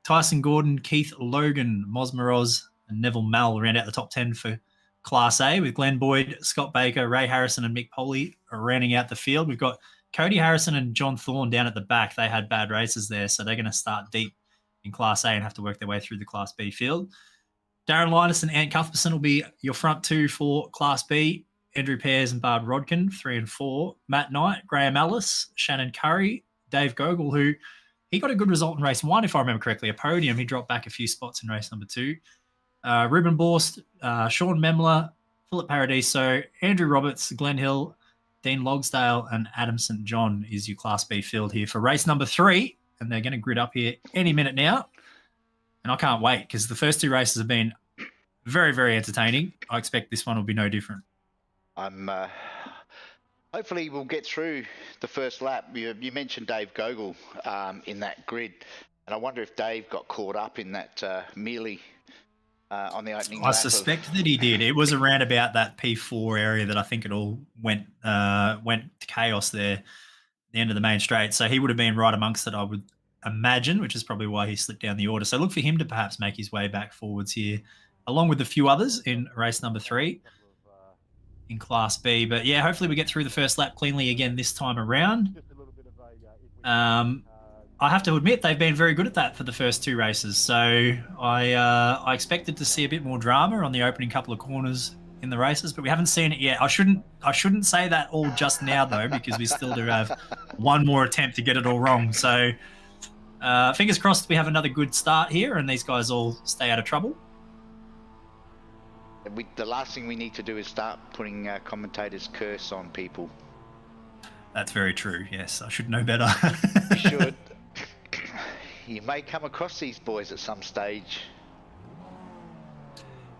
Tyson Gordon, Keith Logan, Mosmeroz, and Neville Mell round out the top 10 for Class A, with Glenn Boyd, Scott Baker, Ray Harrison, and Mick Poley rounding out the field. We've got Cody Harrison and John Thorne down at the back. They had bad races there, so they're going to start deep in Class A and have to work their way through the Class B field. Darren Linus and Ant Cuthbertson will be your front 2 for Class B. Andrew Pears and Bard Rodkin, 3 and 4. Matt Knight, Graham Ellis, Shannon Curry, Dave Gogol, who he got a good result in race 1, if I remember correctly, a podium. He dropped back a few spots in race number 2. Ruben Borst, Sean Memler, Philip Paradiso, Andrew Roberts, Glenn Hill, Dean Logsdale, and Adam St. John is your Class B field here for race number 3. And they're going to grid up here any minute now. And I can't wait because the first 2 races have been very, very entertaining. I expect this one will be no different. Hopefully we'll get through the first lap. You mentioned Dave Gogol in that grid, and I wonder if Dave got caught up in that melee on the opening lap. I suspect that he did. It was around about that P4 area that I think it all went to chaos there at the end of the main straight. So he would have been right amongst it, I would imagine, which is probably why he slipped down the order. So look for him to perhaps make his way back forwards here, along with a few others in race number 3 in Class B. But yeah, hopefully we get through the first lap cleanly again this time around. I have to admit they've been very good at that for the first 2 races. So I expected to see a bit more drama on the opening couple of corners in the races, but we haven't seen it yet. I shouldn't say that all just now though, because we still do have one more attempt to get it all wrong. So fingers crossed we have another good start here and these guys all stay out of trouble. The last thing we need to do is start putting commentators' curse on people. That's very true. Yes, I should know better. You should. You may come across these boys at some stage.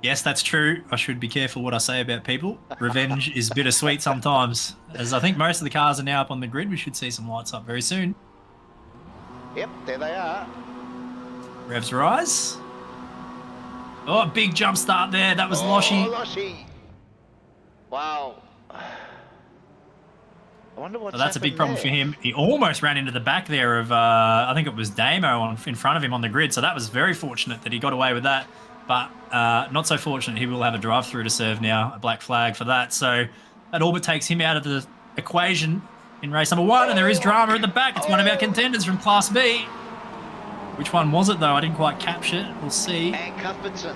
Yes, that's true. I should be careful what I say about people. Revenge is bittersweet sometimes. As I think most of the cars are now up on the grid, we should see some lights up very soon. Yep, there they are. Revs rise. Oh, big jump start there. That was Loshi. Loshi. Wow. I wonder what's that's a big problem for him. He almost ran into the back there of, I think it was Damo in front of him on the grid. So that was very fortunate that he got away with that. But not so fortunate. He will have a drive-through to serve now, a black flag for that. So that all but takes him out of the equation in race number 1. And there is drama at the back. It's one of our contenders from Class B. Which one was it, though? I didn't quite capture it. We'll see. Ant Cuthbertson.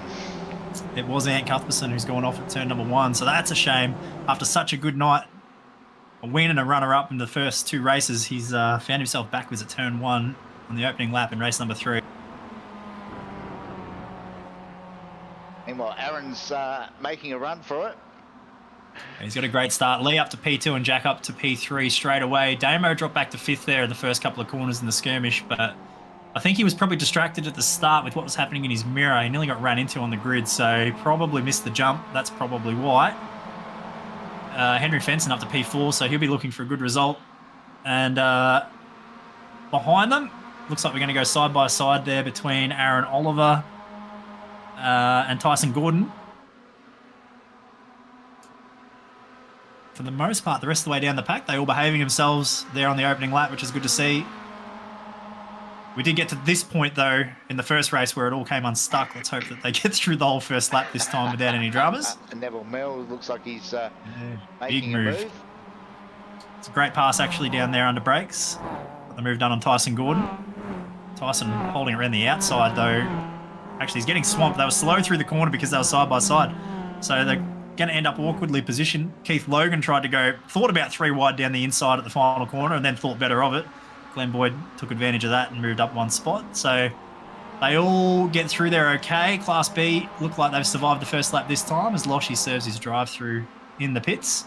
It was Ant Cuthbertson who's gone off at turn number 1. So that's a shame. After such a good night, a win and a runner-up in the first 2 races, he's found himself backwards at turn 1 on the opening lap in race number 3. Meanwhile, Aaron's making a run for it. He's got a great start. Lee up to P2 and Jack up to P3 straight away. Damo dropped back to 5th there in the first couple of corners in the skirmish, but I think he was probably distracted at the start with what was happening in his mirror. He nearly got ran into on the grid, so he probably missed the jump. That's probably why. Henry Fenson up to P4, so he'll be looking for a good result. And behind them, looks like we're going to go side by side there between Aaron Oliver and Tyson Gordon. For the most part, the rest of the way down the pack, they all behaving themselves there on the opening lap, which is good to see. We did get to this point, though, in the first race where it all came unstuck. Let's hope that they get through the whole first lap this time without any dramas. Neville Mell looks like he's big making move. a move. It's a great pass, actually, down there under brakes. Got the move done on Tyson Gordon. Tyson holding it around the outside, though. Actually, he's getting swamped. They were slow through the corner because they were side by side. So they're going to end up awkwardly positioned. Keith Logan tried to go, thought about 3 wide down the inside at the final corner and then thought better of it. Glenn Boyd took advantage of that and moved up 1 spot. So they all get through there okay. Class B look like they've survived the first lap this time as Loshi serves his drive-through in the pits.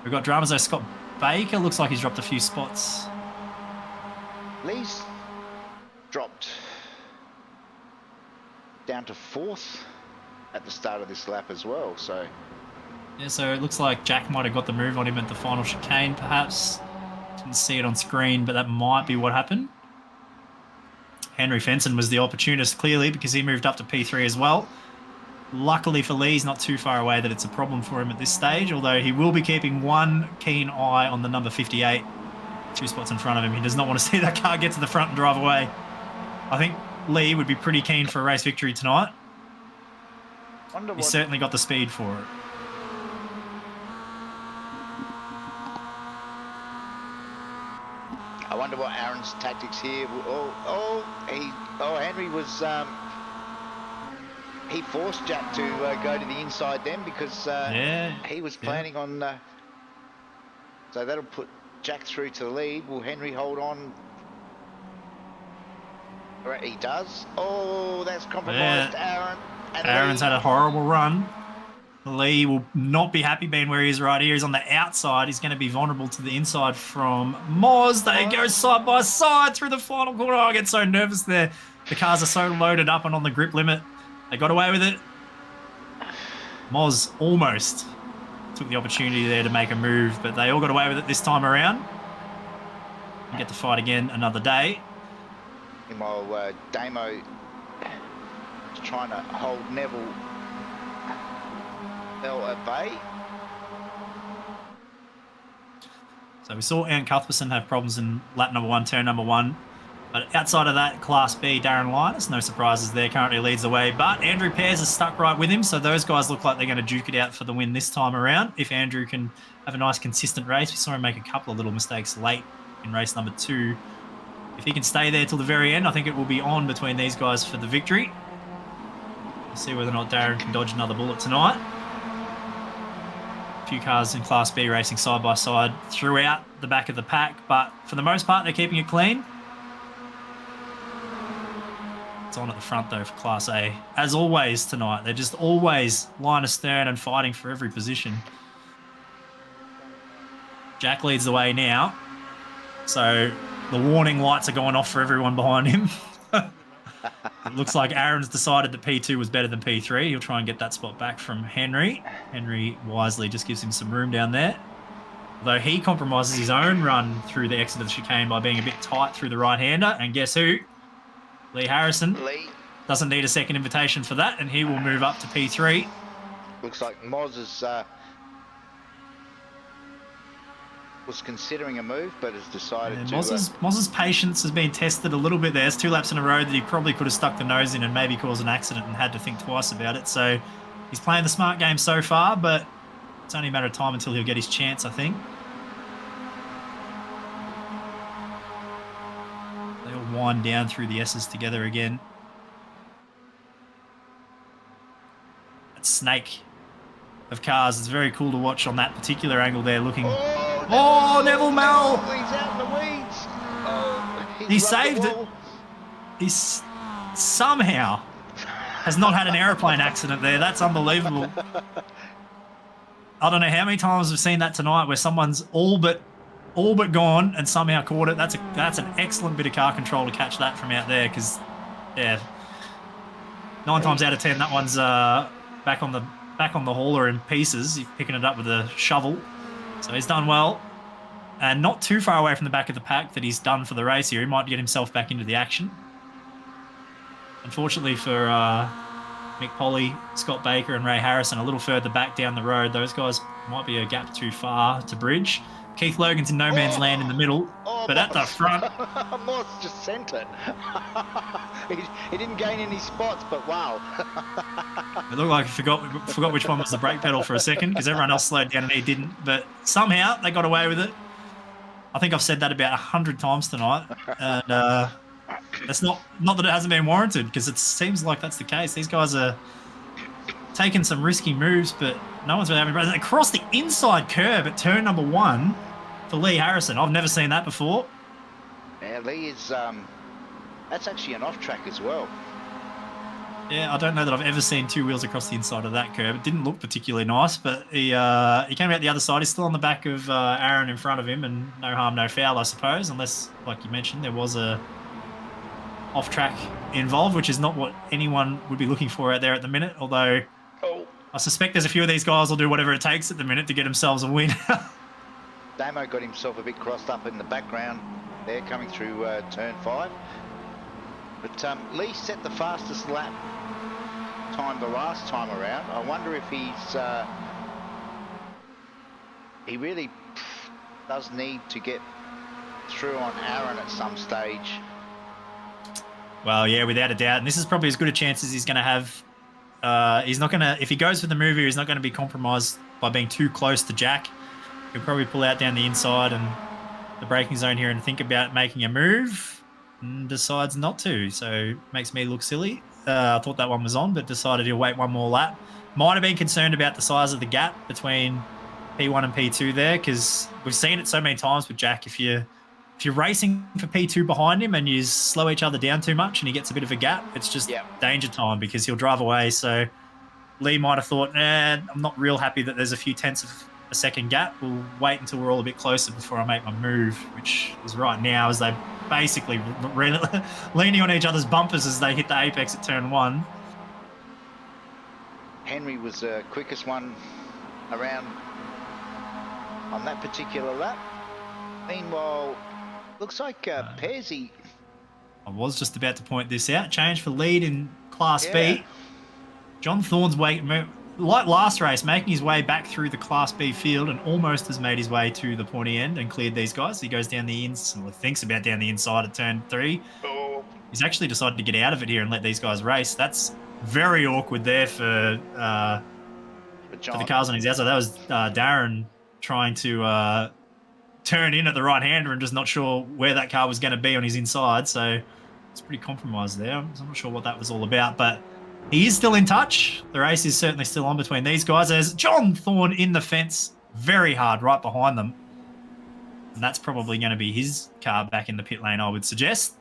We've got dramas though. Scott Baker looks like he's dropped a few spots. Lee's dropped down to 4th at the start of this lap as well. So Yeah, so it looks like Jack might have got the move on him at the final chicane, perhaps. Didn't see it on screen, but that might be what happened. Henry Fenson was the opportunist, clearly, because he moved up to P3 as well. Luckily for Lee, he's not too far away that it's a problem for him at this stage, although he will be keeping one keen eye on the number 58, 2 spots in front of him. He does not want to see that car get to the front and drive away. I think Lee would be pretty keen for a race victory tonight. He's certainly got the speed for it. I wonder what Aaron's tactics here. Henry was. He forced Jack to go to the inside then because he was planning on. So that'll put Jack through to the lead. Will Henry hold on? He does. Oh, that's compromised Aaron. And Aaron's had a horrible run. Lee will not be happy being where he is right here. He's on the outside. He's going to be vulnerable to the inside from Moz. They go side by side through the final corner. Oh, I get so nervous there. The cars are so loaded up and on the grip limit. They got away with it. Moz almost took the opportunity there to make a move, but they all got away with it this time around. We get to fight again another day. Meanwhile, Damo is trying to hold Neville at bay. So we saw Ant Cuthbertson have problems in lap number 1, turn number 1. But outside of that, Class B, Darren Linus, no surprises there, currently leads the way. But Andrew Pears is stuck right with him, so those guys look like they're going to duke it out for the win this time around. If Andrew can have a nice, consistent race. We saw him make a couple of little mistakes late in race number 2. If he can stay there till the very end, I think it will be on between these guys for the victory. We'll see whether or not Darren can dodge another bullet tonight. A few cars in Class B racing side by side throughout the back of the pack, but for the most part, they're keeping it clean. It's on at the front, though, for Class A. As always tonight, they're just always line astern and fighting for every position. Jack leads the way now. So the warning lights are going off for everyone behind him. It looks like Aaron's decided that P2 was better than P3. He'll try and get that spot back from Henry. Henry wisely just gives him some room down there. Although he compromises his own run through the exit of the chicane by being a bit tight through the right-hander. And guess who? Lee Harrison. Lee doesn't need a second invitation for that, and he will move up to P3. Looks like Moz is, was considering a move, but has decided to... Moz's patience has been tested a little bit there. It's 2 laps in a row that he probably could have stuck the nose in and maybe caused an accident and had to think twice about it. So he's playing the smart game so far, but it's only a matter of time until he'll get his chance, I think. They all wind down through the S's together again. That snake of cars is very cool to watch on that particular angle there, looking... Oh, Neville Mel! He's out in the weeds. Oh, he saved it. He somehow has not had an aeroplane accident there. That's unbelievable. I don't know how many times we've seen that tonight where someone's all but gone and somehow caught it. That's an excellent bit of car control to catch that from out there, because, yeah, 9 times out of 10 that one's back on the hauler in pieces. He's picking it up with a shovel. So he's done well, and not too far away from the back of the pack that he's done for the race here. He might get himself back into the action. Unfortunately for Mick Polly, Scott Baker and Ray Harrison, a little further back down the road, those guys might be a gap too far to bridge. Keith Logan's in no man's land in the middle, but at the front... Moss just sent it. he didn't gain any spots, but wow. It looked like he forgot which one was the brake pedal for a second, because everyone else slowed down and he didn't. But somehow they got away with it. I think I've said that about 100 times tonight. And it's not that it hasn't been warranted, because it seems like that's the case. These guys are taking some risky moves, but no one's really having problems. Across the inside curb at turn number 1 for Lee Harrison. I've never seen that before. Yeah, Lee is... that's actually an off-track as well. Yeah, I don't know that I've ever seen 2 wheels across the inside of that curb. It didn't look particularly nice, but he came out the other side. He's still on the back of Aaron in front of him, and no harm, no foul, I suppose, unless, like you mentioned, there was a off-track involved, which is not what anyone would be looking for out there at the minute, although I suspect there's a few of these guys will do whatever it takes at the minute to get themselves a win. Damo got himself a bit crossed up in the background there coming through turn 5. But Lee set the fastest lap time the last time around. I wonder if he really does need to get through on Aaron at some stage. Well, yeah, without a doubt. And this is probably as good a chance as he's going to have. He's not going to, if he goes for the move here, he's not going to be compromised by being too close to Jack. He'll probably pull out down the inside and the braking zone here and think about making a move and decides not to. So makes me look silly. I thought that one was on, but decided he'll wait one more lap. Might have been concerned about the size of the gap between P1 and P2 there, because we've seen it so many times with Jack. If you're racing for P2 behind him and you slow each other down too much and he gets a bit of a gap, it's just danger time because he'll drive away. So Lee might have thought, I'm not real happy that there's a few tenths of a second gap. We'll wait until we're all a bit closer before I make my move, which is right now as they basically leaning on each other's bumpers as they hit the apex at turn 1. Henry was the quickest one around on that particular lap. Meanwhile, looks like Pearsy. I was just about to point this out. Change for lead in Class B. John Thorne's way, like last race, making his way back through the Class B field and almost has made his way to the pointy end and cleared these guys. He goes down the inside, or thinks about down the inside at turn 3. He's actually decided to get out of it here and let these guys race. That's very awkward there for the cars on his outside. That was Darren trying to turn in at the right-hander and just not sure where that car was going to be on his inside. So it's pretty compromised there. I'm not sure what that was all about, but he is still in touch. The race is certainly still on between these guys. There's John Thorne in the fence very hard right behind them. And that's probably going to be his car back in the pit lane, I would suggest.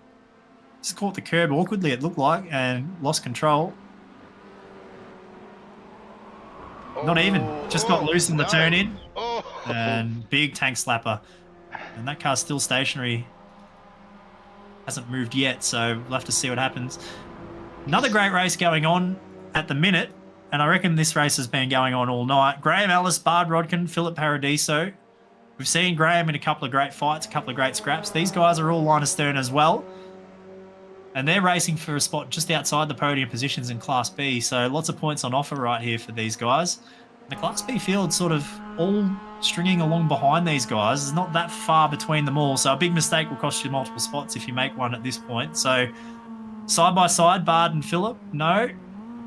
Just caught the curb awkwardly, it looked like, and lost control. Not even. Just got loose in the turn in. And big tank slapper. And that car's still stationary. Hasn't moved yet, so we'll have to see what happens. Another great race going on at the minute, and I reckon this race has been going on all night. Graham Ellis, Bard Rodkin, Philip Paradiso. We've seen Graham in a couple of great fights, a couple of great scraps. These guys are all line astern as well. And they're racing for a spot just outside the podium positions in Class B. So lots of points on offer right here for these guys. The Class B field sort of all stringing along behind these guys. There's not that far between them all. So a big mistake will cost you multiple spots if you make one at this point. So side by side, Bard and Philip. No.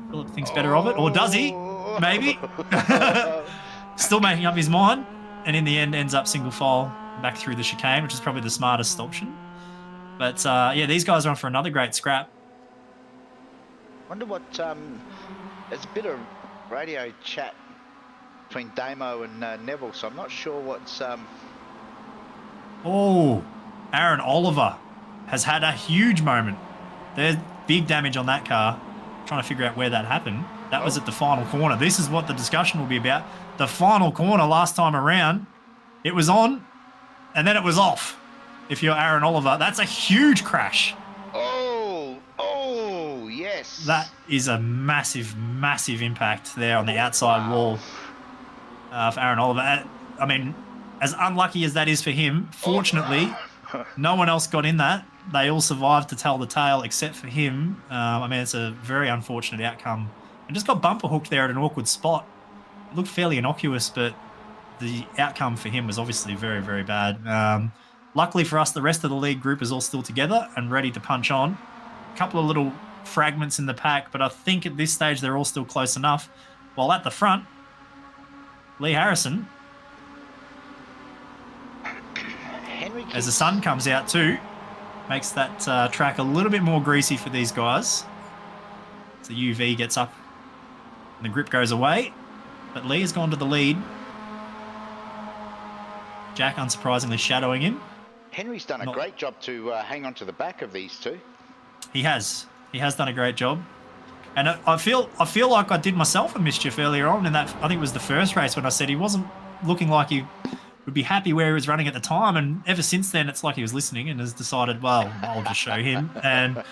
Philip thinks better of it. Or does he? Maybe. Still making up his mind. And in the end ends up single file back through the chicane, which is probably the smartest option. But, yeah, these guys are on for another great scrap. Wonder what... there's a bit of radio chat between Damo and Neville, so I'm not sure what's... Oh, Aaron Oliver has had a huge moment. There's big damage on that car. Trying to figure out where that happened. That was at the final corner. This is what the discussion will be about. The final corner last time around, it was on, and then it was off. If you're Aaron Oliver, that's a huge crash. Oh, yes. That is a massive, massive impact there on the outside wall for Aaron Oliver. I mean, as unlucky as that is for him, fortunately, no one else got in that. They all survived to tell the tale except for him. I mean, it's a very unfortunate outcome. And just got bumper hooked there at an awkward spot. It looked fairly innocuous, but the outcome for him was obviously very, very bad. Luckily for us, the rest of the league group is all still together and ready to punch on. A couple of little fragments in the pack, but I think at this stage they're all still close enough. While at the front, Lee Harrison, as the sun comes out too, makes that track a little bit more greasy for these guys. So UV gets up and the grip goes away, but Lee has gone to the lead. Jack unsurprisingly shadowing him. Henry's done a great job to hang on to the back of these two. He has. He has done a great job. And I feel like I did myself a mischief earlier on in that. I think it was the first race when I said he wasn't looking like he would be happy where he was running at the time. And ever since then, it's like he was listening and has decided, well, I'll just show him. And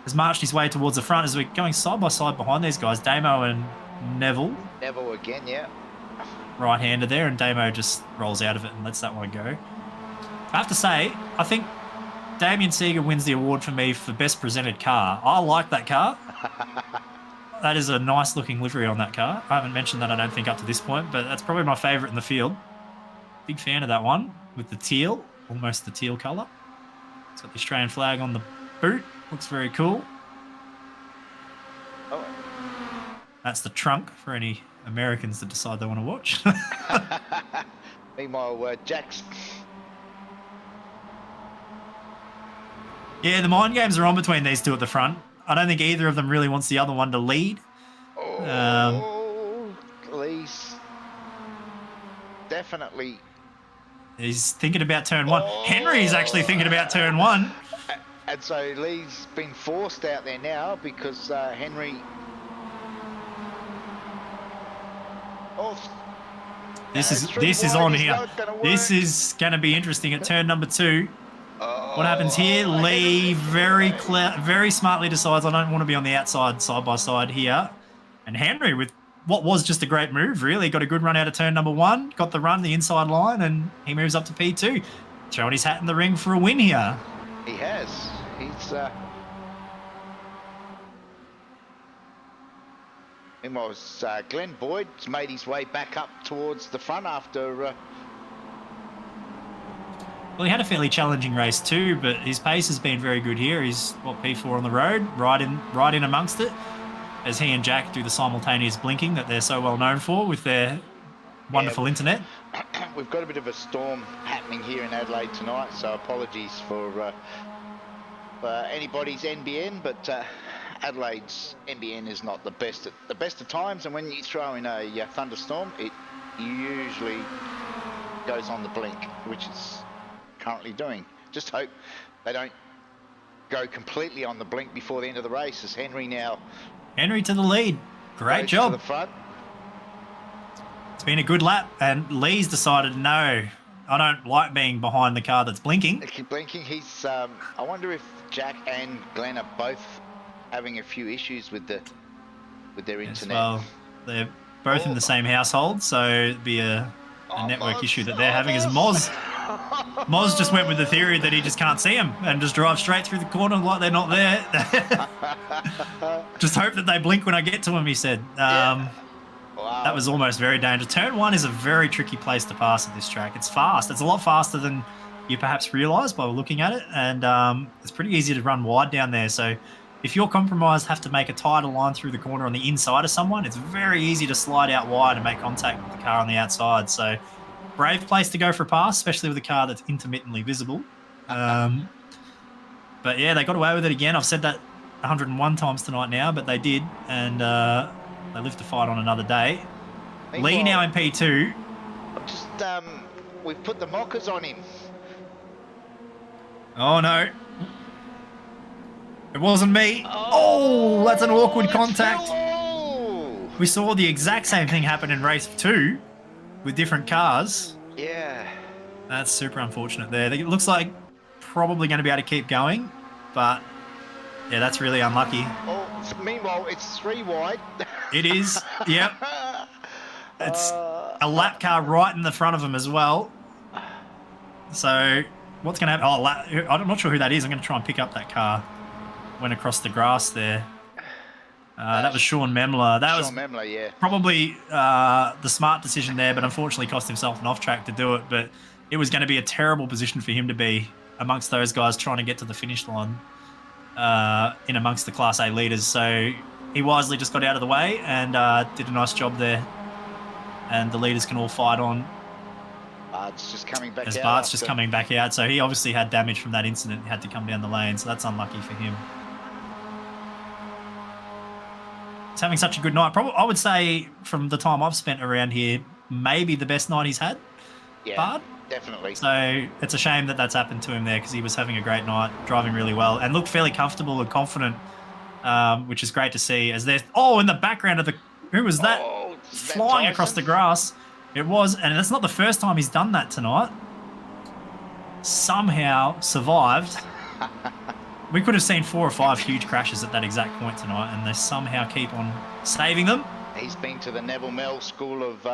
has marched his way towards the front as we're going side by side behind these guys, Damo and Neville. Neville again, yeah. Right-hander there, and Damo just rolls out of it and lets that one go. I have to say, I think Damien Seeger wins the award for me for best presented car. I like that car. That is a nice looking livery on that car. I haven't mentioned that, I don't think, up to this point, but that's probably my favourite in the field. Big fan of that one with the teal, almost the teal colour. It's got the Australian flag on the boot. Looks very cool. Oh. That's the trunk for any Americans that decide they want to watch. Meanwhile, Jack's... Yeah, the mind games are on between these two at the front. I don't think either of them really wants the other one to lead. Lee's definitely... He's thinking about turn one. Oh. Henry's actually thinking about turn one. And so Lee's been forced out there now because Henry... This is on here. This is going to be interesting at turn number 2. What happens here? Lee very smartly decides, I don't want to be on the outside side by side here. And Henry, with what was just a great move, really got a good run out of turn number 1, got the run, the inside line, and he moves up to P2, throwing his hat in the ring for a win here. He has. He's... Meanwhile, Glenn Boyd's made his way back up towards the front after... Well, he had a fairly challenging race too, but his pace has been very good here. He's, P4 on the road, right in amongst it, as he and Jack do the simultaneous blinking that they're so well known for with their wonderful internet. We've got a bit of a storm happening here in Adelaide tonight, so apologies for anybody's NBN, but Adelaide's NBN is not the best of times, and when you throw in a thunderstorm, it usually goes on the blink, which is currently doing. Just hope they don't go completely on the blink before the end of the race, as Henry to the lead. Great job. To the front. It's been a good lap, and Lee's decided, no, I don't like being behind the car that's blinking. Keep blinking. He's I wonder if Jack and Glenn are both having a few issues with their internet. Well, they're both in the same household, so it'd be a network Moz. issue that they're having. As Moz just went with the theory that he just can't see them and just drive straight through the corner like they're not there. Just hope that they blink when I get to them, he said. Wow. That was almost very dangerous. Turn 1 is a very tricky place to pass at this track. It's fast. It's a lot faster than you perhaps realise by looking at it, and it's pretty easy to run wide down there. So if you're compromised, have to make a tighter line through the corner on the inside of someone, it's very easy to slide out wide and make contact with the car on the outside. So brave place to go for a pass, especially with a car that's intermittently visible. But yeah, they got away with it again. I've said that 101 times tonight now, but they did, and they live to fight on another day. Meanwhile, Lee now in P2. We've put the mockers on him. Oh no. It wasn't me. Oh, that's an awkward contact. We saw the exact same thing happen in race 2 with different cars. Yeah. That's super unfortunate there. It looks like probably going to be able to keep going, but yeah, that's really unlucky. Oh, meanwhile, it's 3 wide. It is. Yep. It's a lap car right in the front of him as well. So what's going to happen? Oh, I'm not sure who that is. I'm going to try and pick up that car. Went across the grass there. That was Sean Memler. That was Memler, yeah. Probably the smart decision there, but unfortunately cost himself an off track to do it. But it was going to be a terrible position for him to be amongst those guys trying to get to the finish line in amongst the Class A leaders. So he wisely just got out of the way and did a nice job there. And the leaders can all fight on. Bart's just coming back out. As Bart's just coming back out. So he obviously had damage from that incident. He had to come down the lane. So that's unlucky for him. He's having such a good night. Probably, I would say from the time I've spent around here, maybe the best night he's had. Yeah, Bart. Definitely. So it's a shame that that's happened to him there, because he was having a great night, driving really well, and looked fairly comfortable and confident, which is great to see. As there's in the background of the who was that flying across the grass? It was, and that's not the first time he's done that tonight. Somehow survived. We could have seen 4 or 5 huge crashes at that exact point tonight, and they somehow keep on saving them. He's been to the Neville Mel school of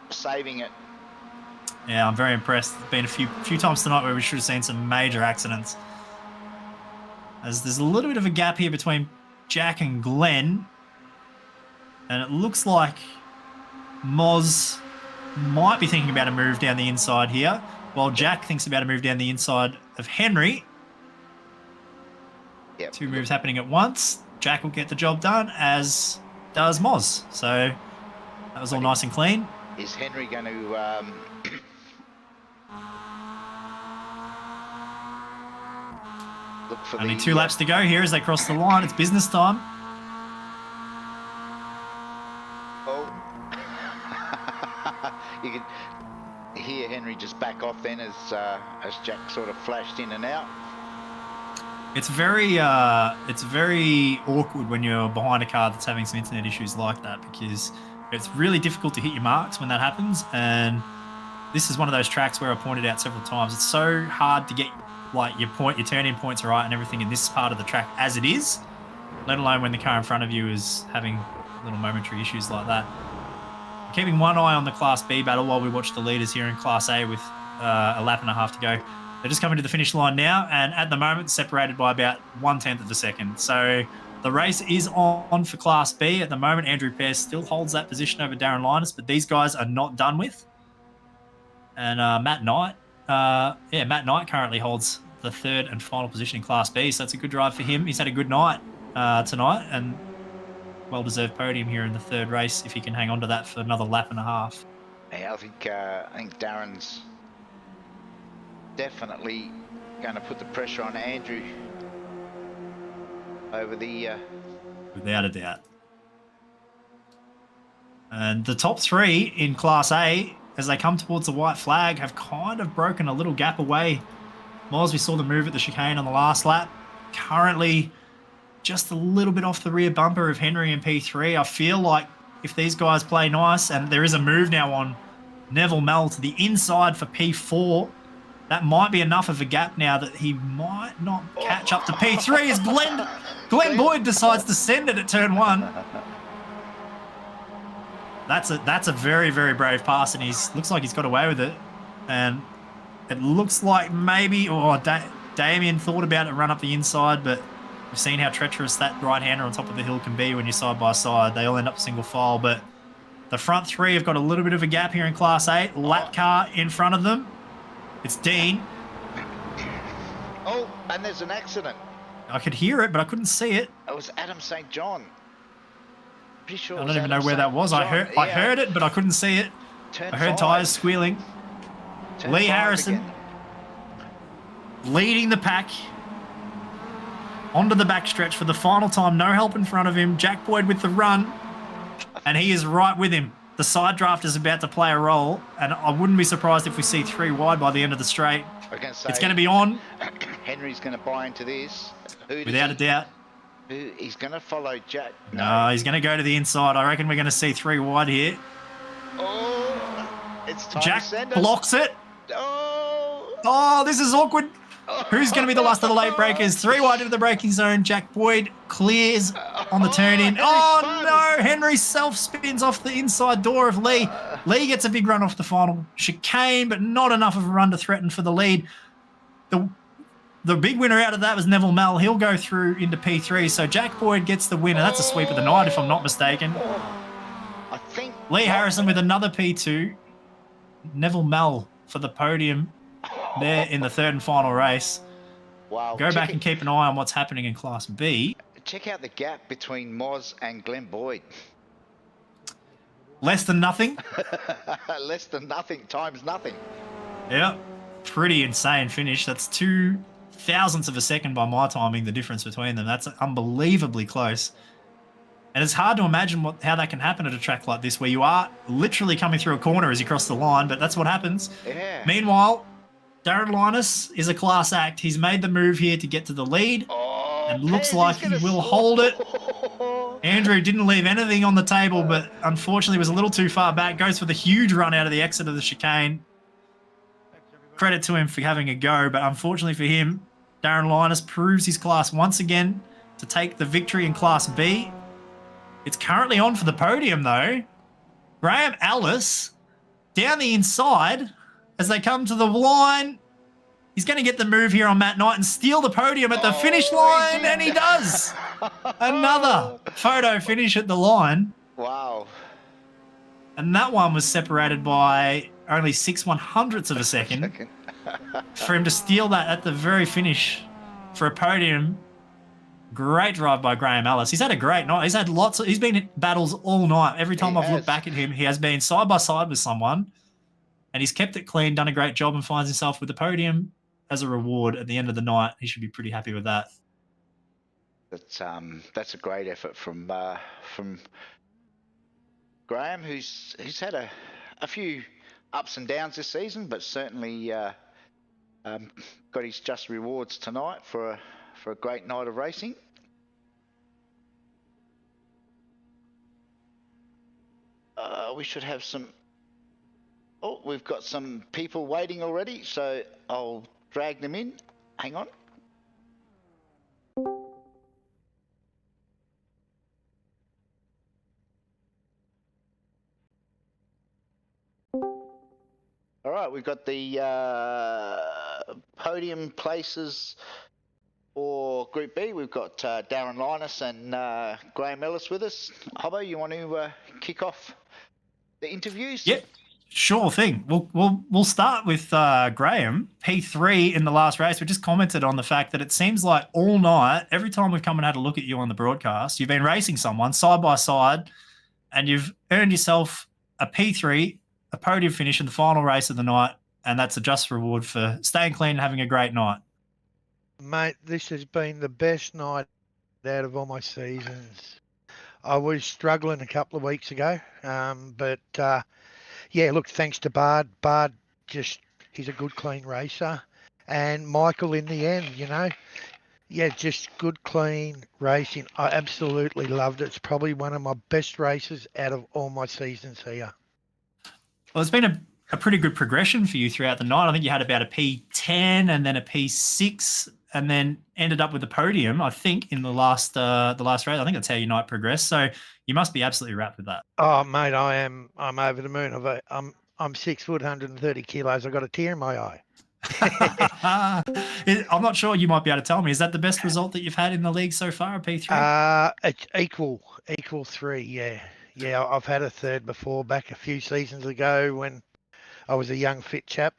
saving it. Yeah, I'm very impressed. There's been a few times tonight where we should have seen some major accidents. As there's a little bit of a gap here between Jack and Glenn, and it looks like Moz might be thinking about a move down the inside here, while Jack thinks about a move down the inside of Henry. Yep. 2 moves happening at once. Jack will get the job done, as does Moz. So that was all nice and clean. Is Henry going to... look for Only the... 2 laps to go here as they cross the line. It's business time. Oh. You can hear Henry just back off then as Jack sort of flashed in and out. It's very awkward when you're behind a car that's having some internet issues like that, because it's really difficult to hit your marks when that happens. And this is one of those tracks where I pointed out several times, it's so hard to get like your turn-in points right and everything in this part of the track as it is, let alone when the car in front of you is having little momentary issues like that. Keeping one eye on the Class B battle while we watch the leaders here in Class A with a lap and a half to go. They're just coming to the finish line now, and at the moment separated by about 1/10 of a second. So the race is on for Class B. At the moment, Andrew Pearce still holds that position over Darren Linus, but these guys are not done with. And Matt Knight currently holds the 3rd and final position in Class B, so that's a good drive for him. He's had a good night tonight, and well-deserved podium here in the 3rd race if he can hang on to that for another lap and a half. Yeah, I think Darren's definitely going to put the pressure on Andrew over the... Without a doubt. And the top 3 in Class A, as they come towards the white flag, have kind of broken a little gap away. Moz, we saw the move at the chicane on the last lap. Currently just a little bit off the rear bumper of Henry in P3. I feel like if these guys play nice, and there is a move now on Neville Mel to the inside for P4, that might be enough of a gap now that he might not catch up to P3 as Glenn Boyd decides to send it at turn 1. That's a very, very brave pass, and looks like he's got away with it. And it looks like maybe Damien thought about it and run up the inside, but we've seen how treacherous that right-hander on top of the hill can be when you're side by side. They all end up single file, but the front 3 have got a little bit of a gap here in Class 8. Lap car in front of them. It's Dean. Oh, and there's an accident. I could hear it, but I couldn't see it. It was Adam St. John. Pretty sure. I don't even know where that was. I heard it, but I couldn't see it. I heard tyres squealing. Lee Harrison leading the pack onto the backstretch for the final time. No help in front of him. Jack Boyd with the run, and he is right with him. The side draft is about to play a role, and I wouldn't be surprised if we see 3 wide by the end of the straight. It's going to be on. Henry's going to buy into this. Without a doubt. He's going to follow Jack. No, he's going to go to the inside. I reckon we're going to see 3 wide here. Oh, it's time Jack to send blocks it. Oh, this is awkward. Who's going to be the last of the late breakers? 3 wide into the braking zone. Jack Boyd clears on the turn in. Oh, no. Henry self-spins off the inside door of Lee. Lee gets a big run off the final chicane, but not enough of a run to threaten for the lead. The big winner out of that was Neville Mel. He'll go through into P3, so Jack Boyd gets the winner. That's a sweep of the night, if I'm not mistaken. I think Lee Harrison with another P2. Neville Mel for the podium there in the 3rd and final race. Wow. Go back and keep an eye on what's happening in Class B. Check out the gap between Moz and Glenn Boyd. Less than nothing. Less than nothing times nothing. Yeah, pretty insane finish. That's 0.02 of a second by my timing, the difference between them. That's unbelievably close. And it's hard to imagine how that can happen at a track like this, where you are literally coming through a corner as you cross the line, but that's what happens. Yeah. Meanwhile, Darren Linus is a class act. He's made the move here to get to the lead, and looks like he will hold it. Andrew didn't leave anything on the table, but unfortunately was a little too far back. Goes for the huge run out of the exit of the chicane. Thanks, everybody. Credit to him for having a go, but unfortunately for him, Darren Linus proves his class once again to take the victory in Class B. It's currently on for the podium, though. Graham Ellis down the inside as they come to the line. He's going to get the move here on Matt Knight and steal the podium at the finish line, and he does. Another photo finish at the line. Wow. And that one was separated by only 6/100ths of a second. For him to steal that at the very finish for a podium. Great drive by Graham Ellis. He's had a great night. He's been in battles all night. Every time I've looked back at him, he has been side by side with someone, and he's kept it clean, done a great job, and finds himself with the podium as a reward at the end of the night. He should be pretty happy with that. That's a great effort from Graham, who's had a few ups and downs this season, but certainly got his just rewards tonight for a great night of racing. We should have some. Oh, we've got some people waiting already, so I'll drag them in. Hang on. All right, we've got the podium places for Group B. We've got Darren Linus and Graham Ellis with us. Hobbo, you want to kick off the interviews? Yep, sure thing. We'll start with Graham, P3 in the last race. We just commented on the fact that it seems like all night, every time we've come and had a look at you on the broadcast, you've been racing someone side by side, and you've earned yourself a P3, a podium finish in the final race of the night, and that's a just reward for staying clean and having a great night. Mate, this has been the best night out of all my seasons. I was struggling a couple of weeks ago, but yeah, look, thanks to Bard. Bard he's a good, clean racer. And Michael in the end, yeah, just good, clean racing. I absolutely loved it. It's probably one of my best races out of all my seasons here. Well, it's been a pretty good progression for you throughout the night. I think you had about a P10 and then a P6 and then ended up with the podium, I think, in the last race. I think that's how your night progressed. So you must be absolutely wrapped with that. Oh, mate, I'm over the moon. I'm 6 foot, 130 kilos. I've got a tear in my eye. I'm not sure. You might be able to tell me. Is that the best result that you've had in the league so far, a P3? It's equal 3, yeah. Yeah, I've had a third before, back a few seasons ago when I was a young, fit chap.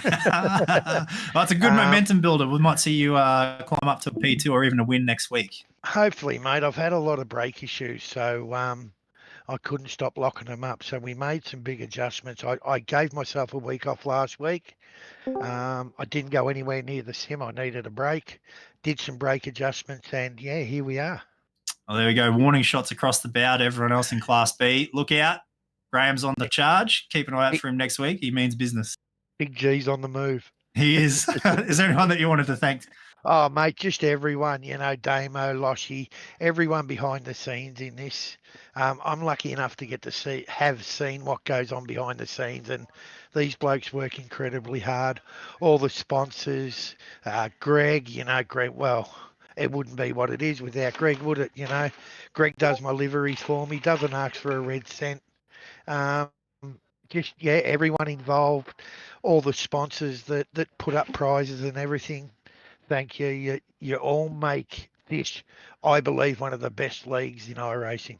Well, it's a good momentum builder. We might see you climb up to a P2 or even a win next week. Hopefully, mate. I've had a lot of brake issues, so I couldn't stop locking them up. So we made some big adjustments. I gave myself a week off last week. I didn't go anywhere near the sim. I needed a break. Did some brake adjustments, and yeah, here we are. Well, there we go. Warning shots across the bow to everyone else in Class B. Look out. Graham's on the charge. Keep an eye out for him next week. He means business. Big G's on the move. He is. Is there anyone that you wanted to thank? Oh, mate, just everyone, Damo, Loshy, everyone behind the scenes in this. I'm lucky enough to get to have seen what goes on behind the scenes, and these blokes work incredibly hard. All the sponsors, Greg, Greg, well, it wouldn't be what it is without Greg, would it? Greg does my liveries for me, doesn't ask for a red cent. Everyone involved, all the sponsors that put up prizes and everything. Thank you. You all make this, I believe, one of the best leagues in iRacing.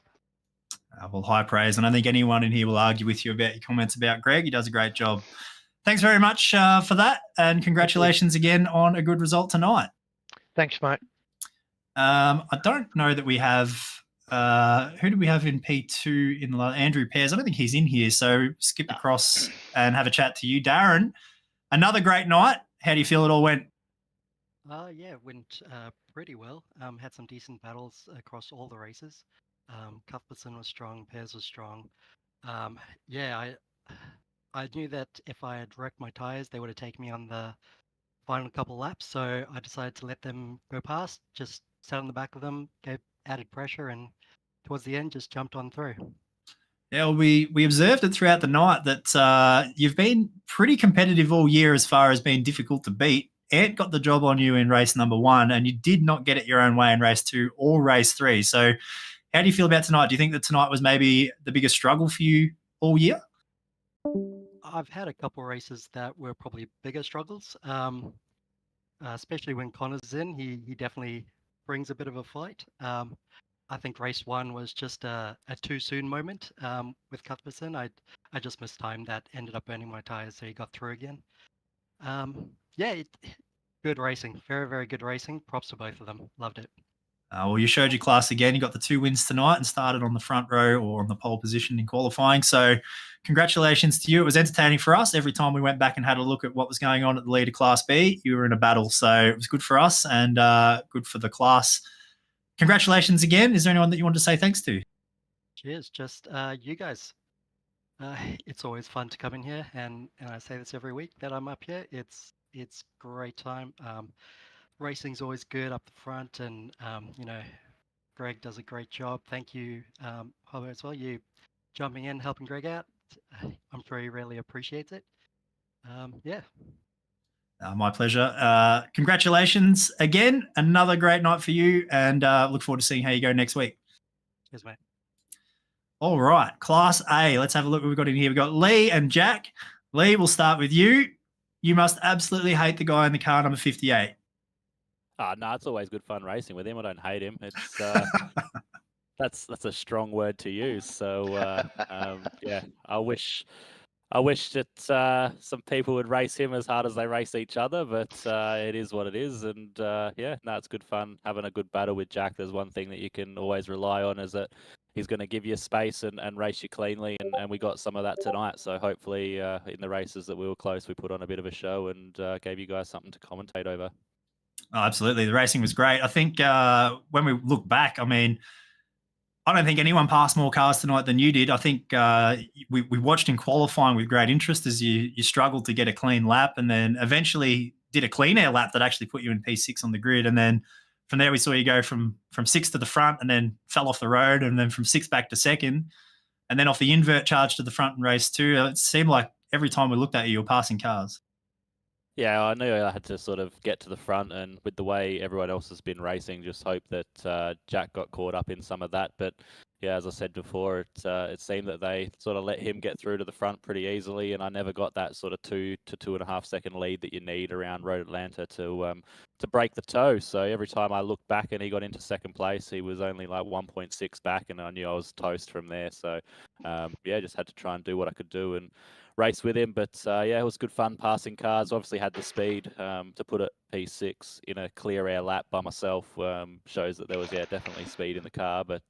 Well, high praise. And I think anyone in here will argue with you about your comments about Greg. He does a great job. Thanks very much for that. And congratulations again on a good result tonight. Thanks, mate. I don't know that we have who do we have in P2 in the Andrew Pears. I don't think he's in here. So skip across and have a chat to you. Darren, another great night. How do you feel it all went? Yeah, it went pretty well. Had some decent battles across all the races. Cuthbertson was strong, Pears was strong. I knew that if I had wrecked my tyres, they would have taken me on the final couple laps. So I decided to let them go past, just sat on the back of them, gave added pressure, and towards the end, just jumped on through. Yeah, we observed it throughout the night that you've been pretty competitive all year as far as being difficult to beat. Ant got the job on you in race number 1, and you did not get it your own way in race 2 or race 3. So how do you feel about tonight? Do you think that tonight was maybe the biggest struggle for you all year? I've had a couple races that were probably bigger struggles, especially when Connor's in. He definitely brings a bit of a fight. I think race 1 was just a too soon moment with Cuthbertson. I just missed time that ended up burning my tires, so he got through again. Yeah, good racing. Very, very good racing. Props to both of them. Loved it. Well, you showed your class again. You got the 2 wins tonight and started on the front row or on the pole position in qualifying. So congratulations to you. It was entertaining for us. Every time we went back and had a look at what was going on at the leader Class B, you were in a battle. So it was good for us and good for the class. Congratulations again. Is there anyone that you want to say thanks to? Cheers. Just you guys. It's always fun to come in here, and I say this every week that I'm up here. It's great time. Racing's always good up the front, and Greg does a great job. Thank you, Hobo, as well. You jumping in, helping Greg out. I'm sure he really appreciates it. Yeah. My pleasure. Congratulations again. Another great night for you, and look forward to seeing how you go next week. Cheers, mate. All right, Class A. Let's have a look what we've got in here. We've got Lee and Jack. Lee, we'll start with you. You must absolutely hate the guy in the car number 58. No, it's always good fun racing with him. I don't hate him. It's that's a strong word to use. So yeah, I wish that some people would race him as hard as they race each other, but it is what it is. And yeah, no, it's good fun having a good battle with Jack. There's one thing that you can always rely on is that he's going to give you space and race you cleanly, and we got some of that tonight. So hopefully in the races that we were close, we put on a bit of a show and gave you guys something to commentate over. Oh, absolutely. The racing was great. I think when we look back, I mean, I don't think anyone passed more cars tonight than you did. I think we watched in qualifying with great interest as you struggled to get a clean lap, and then eventually did a clean air lap that actually put you in P6 on the grid. And then from there, we saw you go from 6 to the front and then fell off the road, and then from 6 back to second, and then off the invert charge to the front in race 2. It seemed like every time we looked at you were passing cars. Yeah, I knew I had to sort of get to the front, and with the way everyone else has been racing, just hope that Jack got caught up in some of that. But yeah, as I said before, it seemed that they sort of let him get through to the front pretty easily, and I never got that sort of 2 to 2.5 second lead that you need around Road Atlanta to break the toe. So every time I looked back and he got into second place, he was only like 1.6 back, and I knew I was toast from there. So yeah, just had to try and do what I could do and race with him. But yeah, it was good fun passing cars. Obviously had the speed to put it P6 in a clear air lap by myself. Shows that there was definitely speed in the car. But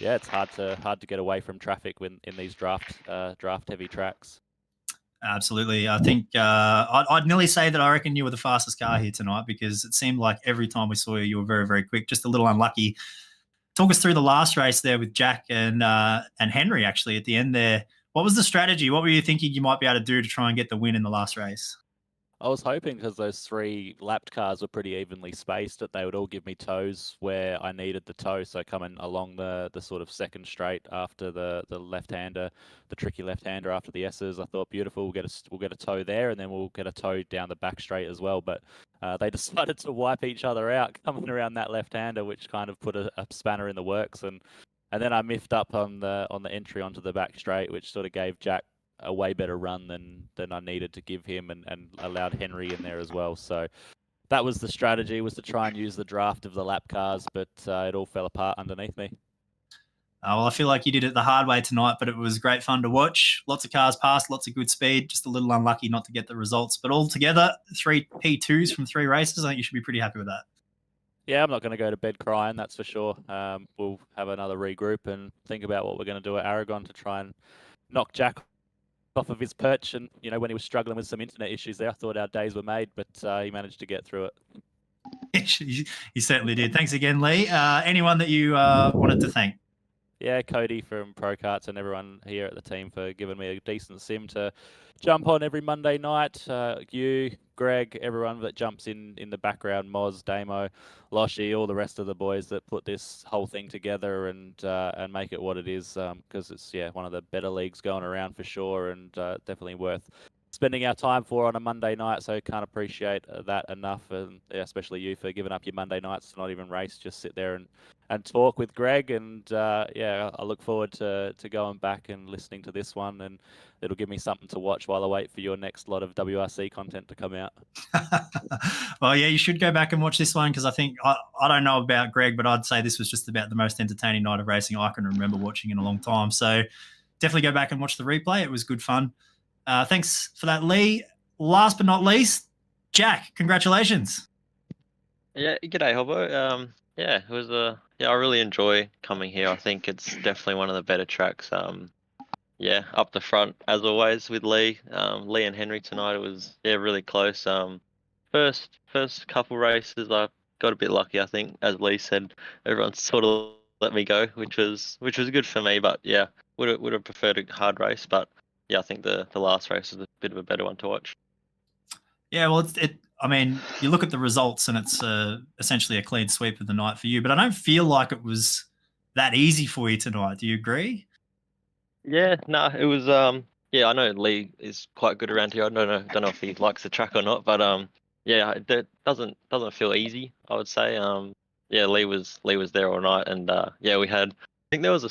yeah, it's hard to get away from traffic when in these draft heavy tracks. Absolutely. I think I'd nearly say that I reckon you were the fastest car here tonight, because it seemed like every time we saw you, you were very, very quick, just a little unlucky. Talk us through the last race there with Jack and Henry, actually, at the end there. What was the strategy? What were you thinking you might be able to do to try and get the win in the last race? I was hoping, because those 3 lapped cars were pretty evenly spaced, that they would all give me toes where I needed the toe. So coming along the sort of second straight after the left-hander, the tricky left-hander after the S's, I thought, beautiful, we'll get a toe there, and then we'll get a toe down the back straight as well. But they decided to wipe each other out coming around that left-hander, which kind of put a spanner in the works. And then I miffed up on the entry onto the back straight, which sort of gave Jack a way better run than I needed to give him, and allowed Henry in there as well. So that was the strategy, was to try and use the draft of the lap cars, but it all fell apart underneath me. Well, I feel like you did it the hard way tonight, but it was great fun to watch. Lots of cars passed, lots of good speed, just a little unlucky not to get the results. But altogether, 3 P2s from 3 races. I think you should be pretty happy with that. Yeah, I'm not going to go to bed crying, that's for sure. We'll have another regroup and think about what we're going to do at Aragon to try and knock Jack off of his perch. And when he was struggling with some internet issues there, I thought our days were made, but he managed to get through it. He certainly did. Thanks again, Lee. Anyone that you wanted to thank? Yeah, Cody from ProKarts and everyone here at the team for giving me a decent sim to jump on every Monday night. You, Greg, everyone that jumps in the background, Moz, Damo, Loshi, all the rest of the boys that put this whole thing together and make it what it is, because it's one of the better leagues going around for sure, and definitely worth spending our time for on a Monday night. So can't appreciate that enough, and especially you for giving up your Monday nights to not even race, just sit there and talk with Greg. And I look forward to going back and listening to this one, and it'll give me something to watch while I wait for your next lot of WRC content to come out. Well, yeah, you should go back and watch this one, because I think, I don't know about Greg, but I'd say this was just about the most entertaining night of racing I can remember watching in a long time. So definitely go back and watch the replay. It was good fun. Thanks for that, Lee. Last but not least, Jack, congratulations. Yeah, g'day, Hobbo. Yeah, it was I really enjoy coming here. I think it's definitely one of the better tracks. Up the front as always with Lee. Lee and Henry tonight. It was really close. First couple races I got a bit lucky. I think, as Lee said, everyone sort of let me go, which was good for me. But yeah, would have preferred a hard race. But yeah, I think the last race was a bit of a better one to watch. Yeah, well, I mean, you look at the results and it's essentially a clean sweep of the night for you, but I don't feel like it was that easy for you tonight. Do you agree? Yeah, no, it was I know Lee is quite good around here. I don't know if he likes the track or not, but it doesn't feel easy, I would say. Lee was there all night, and we had, I think there was a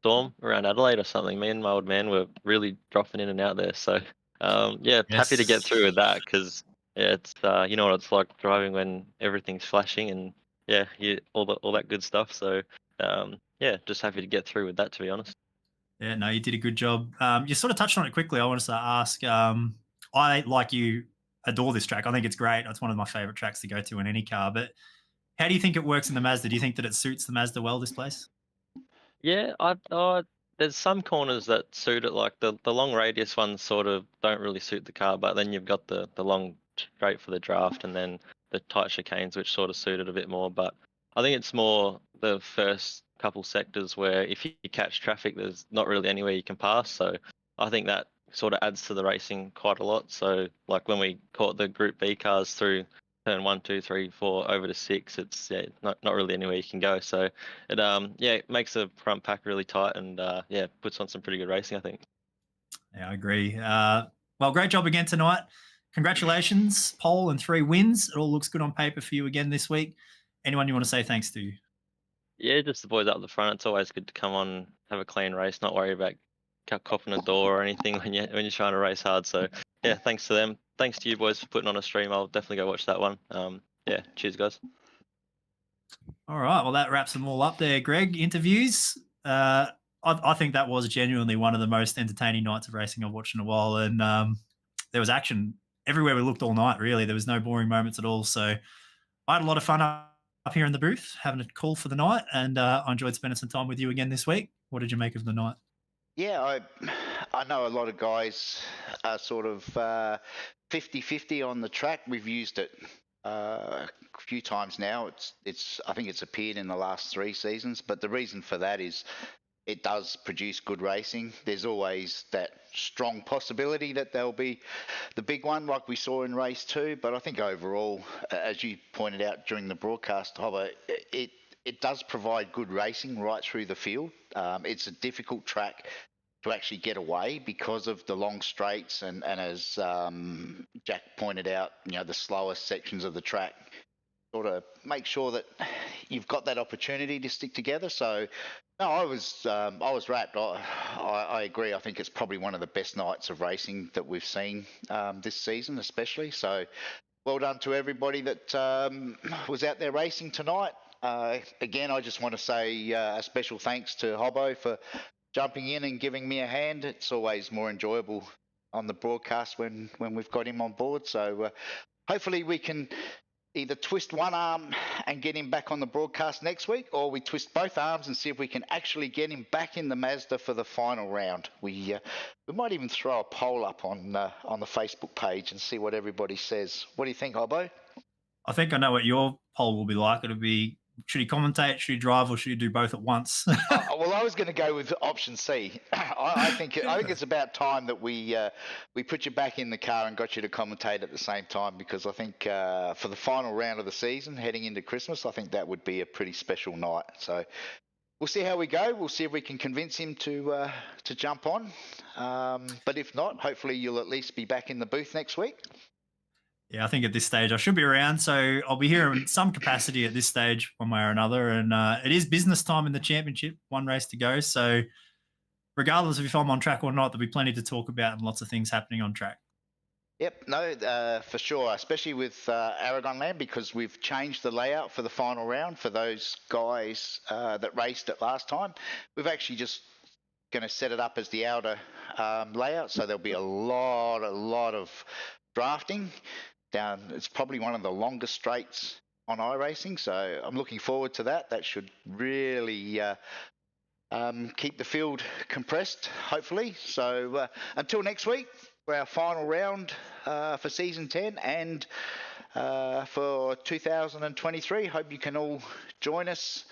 storm around Adelaide or something. Me and my old man were really dropping in and out there, so happy to get through with that, because it's you know what it's like driving when everything's flashing, and all that good stuff. So just happy to get through with that, to be honest. Yeah, no, you did a good job. You sort of touched on it quickly. I wanted to ask, I, like you, adore this track. I think it's great. It's one of my favorite tracks to go to in any car. But how do you think it works in the Mazda? Do you think that it suits the Mazda well, this place? Yeah, there's some corners that suit it, like the long radius ones sort of don't really suit the car, but then you've got the long straight for the draft, and then the tight chicanes, which sort of suit it a bit more. But I think it's more the first couple sectors where if you catch traffic, there's not really anywhere you can pass. So I think that sort of adds to the racing quite a lot. So like when we caught the Group B cars through turn 1, 2, 3, 4 over to 6, it's not really anywhere you can go. So it it makes the front pack really tight, and puts on some pretty good racing, I think. Yeah, I agree. Well, great job again tonight. Congratulations, pole and 3 wins. It all looks good on paper for you again this week. Anyone you want to say thanks to? Yeah, just the boys up the front. It's always good to come on, have a clean race, not worry about copping a door or anything when you're trying to race hard. So yeah, thanks to them. Thanks to you boys for putting on a stream. I'll definitely go watch that one. Cheers guys. All right, well, that wraps them all up there, Greg. Interviews. I think that was genuinely one of the most entertaining nights of racing I've watched in a while, and there was action everywhere we looked all night, really. There was no boring moments at all. So I had a lot of fun up here in the booth, having a call for the night, and I enjoyed spending some time with you again this week. What did you make of the night? Yeah, I know a lot of guys are sort of 50-50 on the track. We've used it a few times now. I think it's appeared in the last 3 seasons, but the reason for that is it does produce good racing. There's always that strong possibility that there'll be the big one like we saw in race 2, but I think overall, as you pointed out during the broadcast, Hobbo, it does provide good racing right through the field. It's a difficult track to actually get away because of the long straights and as Jack pointed out, the slowest sections of the track sort of make sure that you've got that opportunity to stick together. So no, I was wrapped. I agree. I think it's probably one of the best nights of racing that we've seen this season, especially. So well done to everybody that was out there racing tonight. Again, I just want to say a special thanks to Hobbo for jumping in and giving me a hand. It's always more enjoyable on the broadcast when we've got him on board. So hopefully we can either twist one arm and get him back on the broadcast next week, or we twist both arms and see if we can actually get him back in the Mazda for the final round. We might even throw a poll up on the Facebook page and see what everybody says. What do you think, Hobbo? I think I know what your poll will be like. It'll be Should he commentate? Should he drive? Or should he do both at once? Well, I was going to go with option C. I think it's about time that we put you back in the car and got you to commentate at the same time, because I think for the final round of the season, heading into Christmas, I think that would be a pretty special night. So we'll see how we go. We'll see if we can convince him to jump on. But if not, hopefully you'll at least be back in the booth next week. Yeah, I think at this stage I should be around, so I'll be here in some capacity at this stage, one way or another. And it is business time in the championship, one race to go. So regardless of if I'm on track or not, there'll be plenty to talk about and lots of things happening on track. Yep, no, for sure, especially with Aragon Land, because we've changed the layout for the final round for those guys that raced it last time. We've actually just going to set it up as the outer layout, so there'll be a lot of drafting down. It's probably one of the longest straights on iRacing, so I'm looking forward to that. That should really keep the field compressed, hopefully. So until next week, for our final round for season 10 and for 2023, hope you can all join us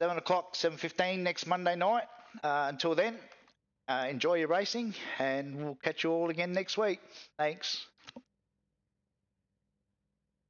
7 o'clock, 7:15 next Monday night. Until then, enjoy your racing, and we'll catch you all again next week. Thanks.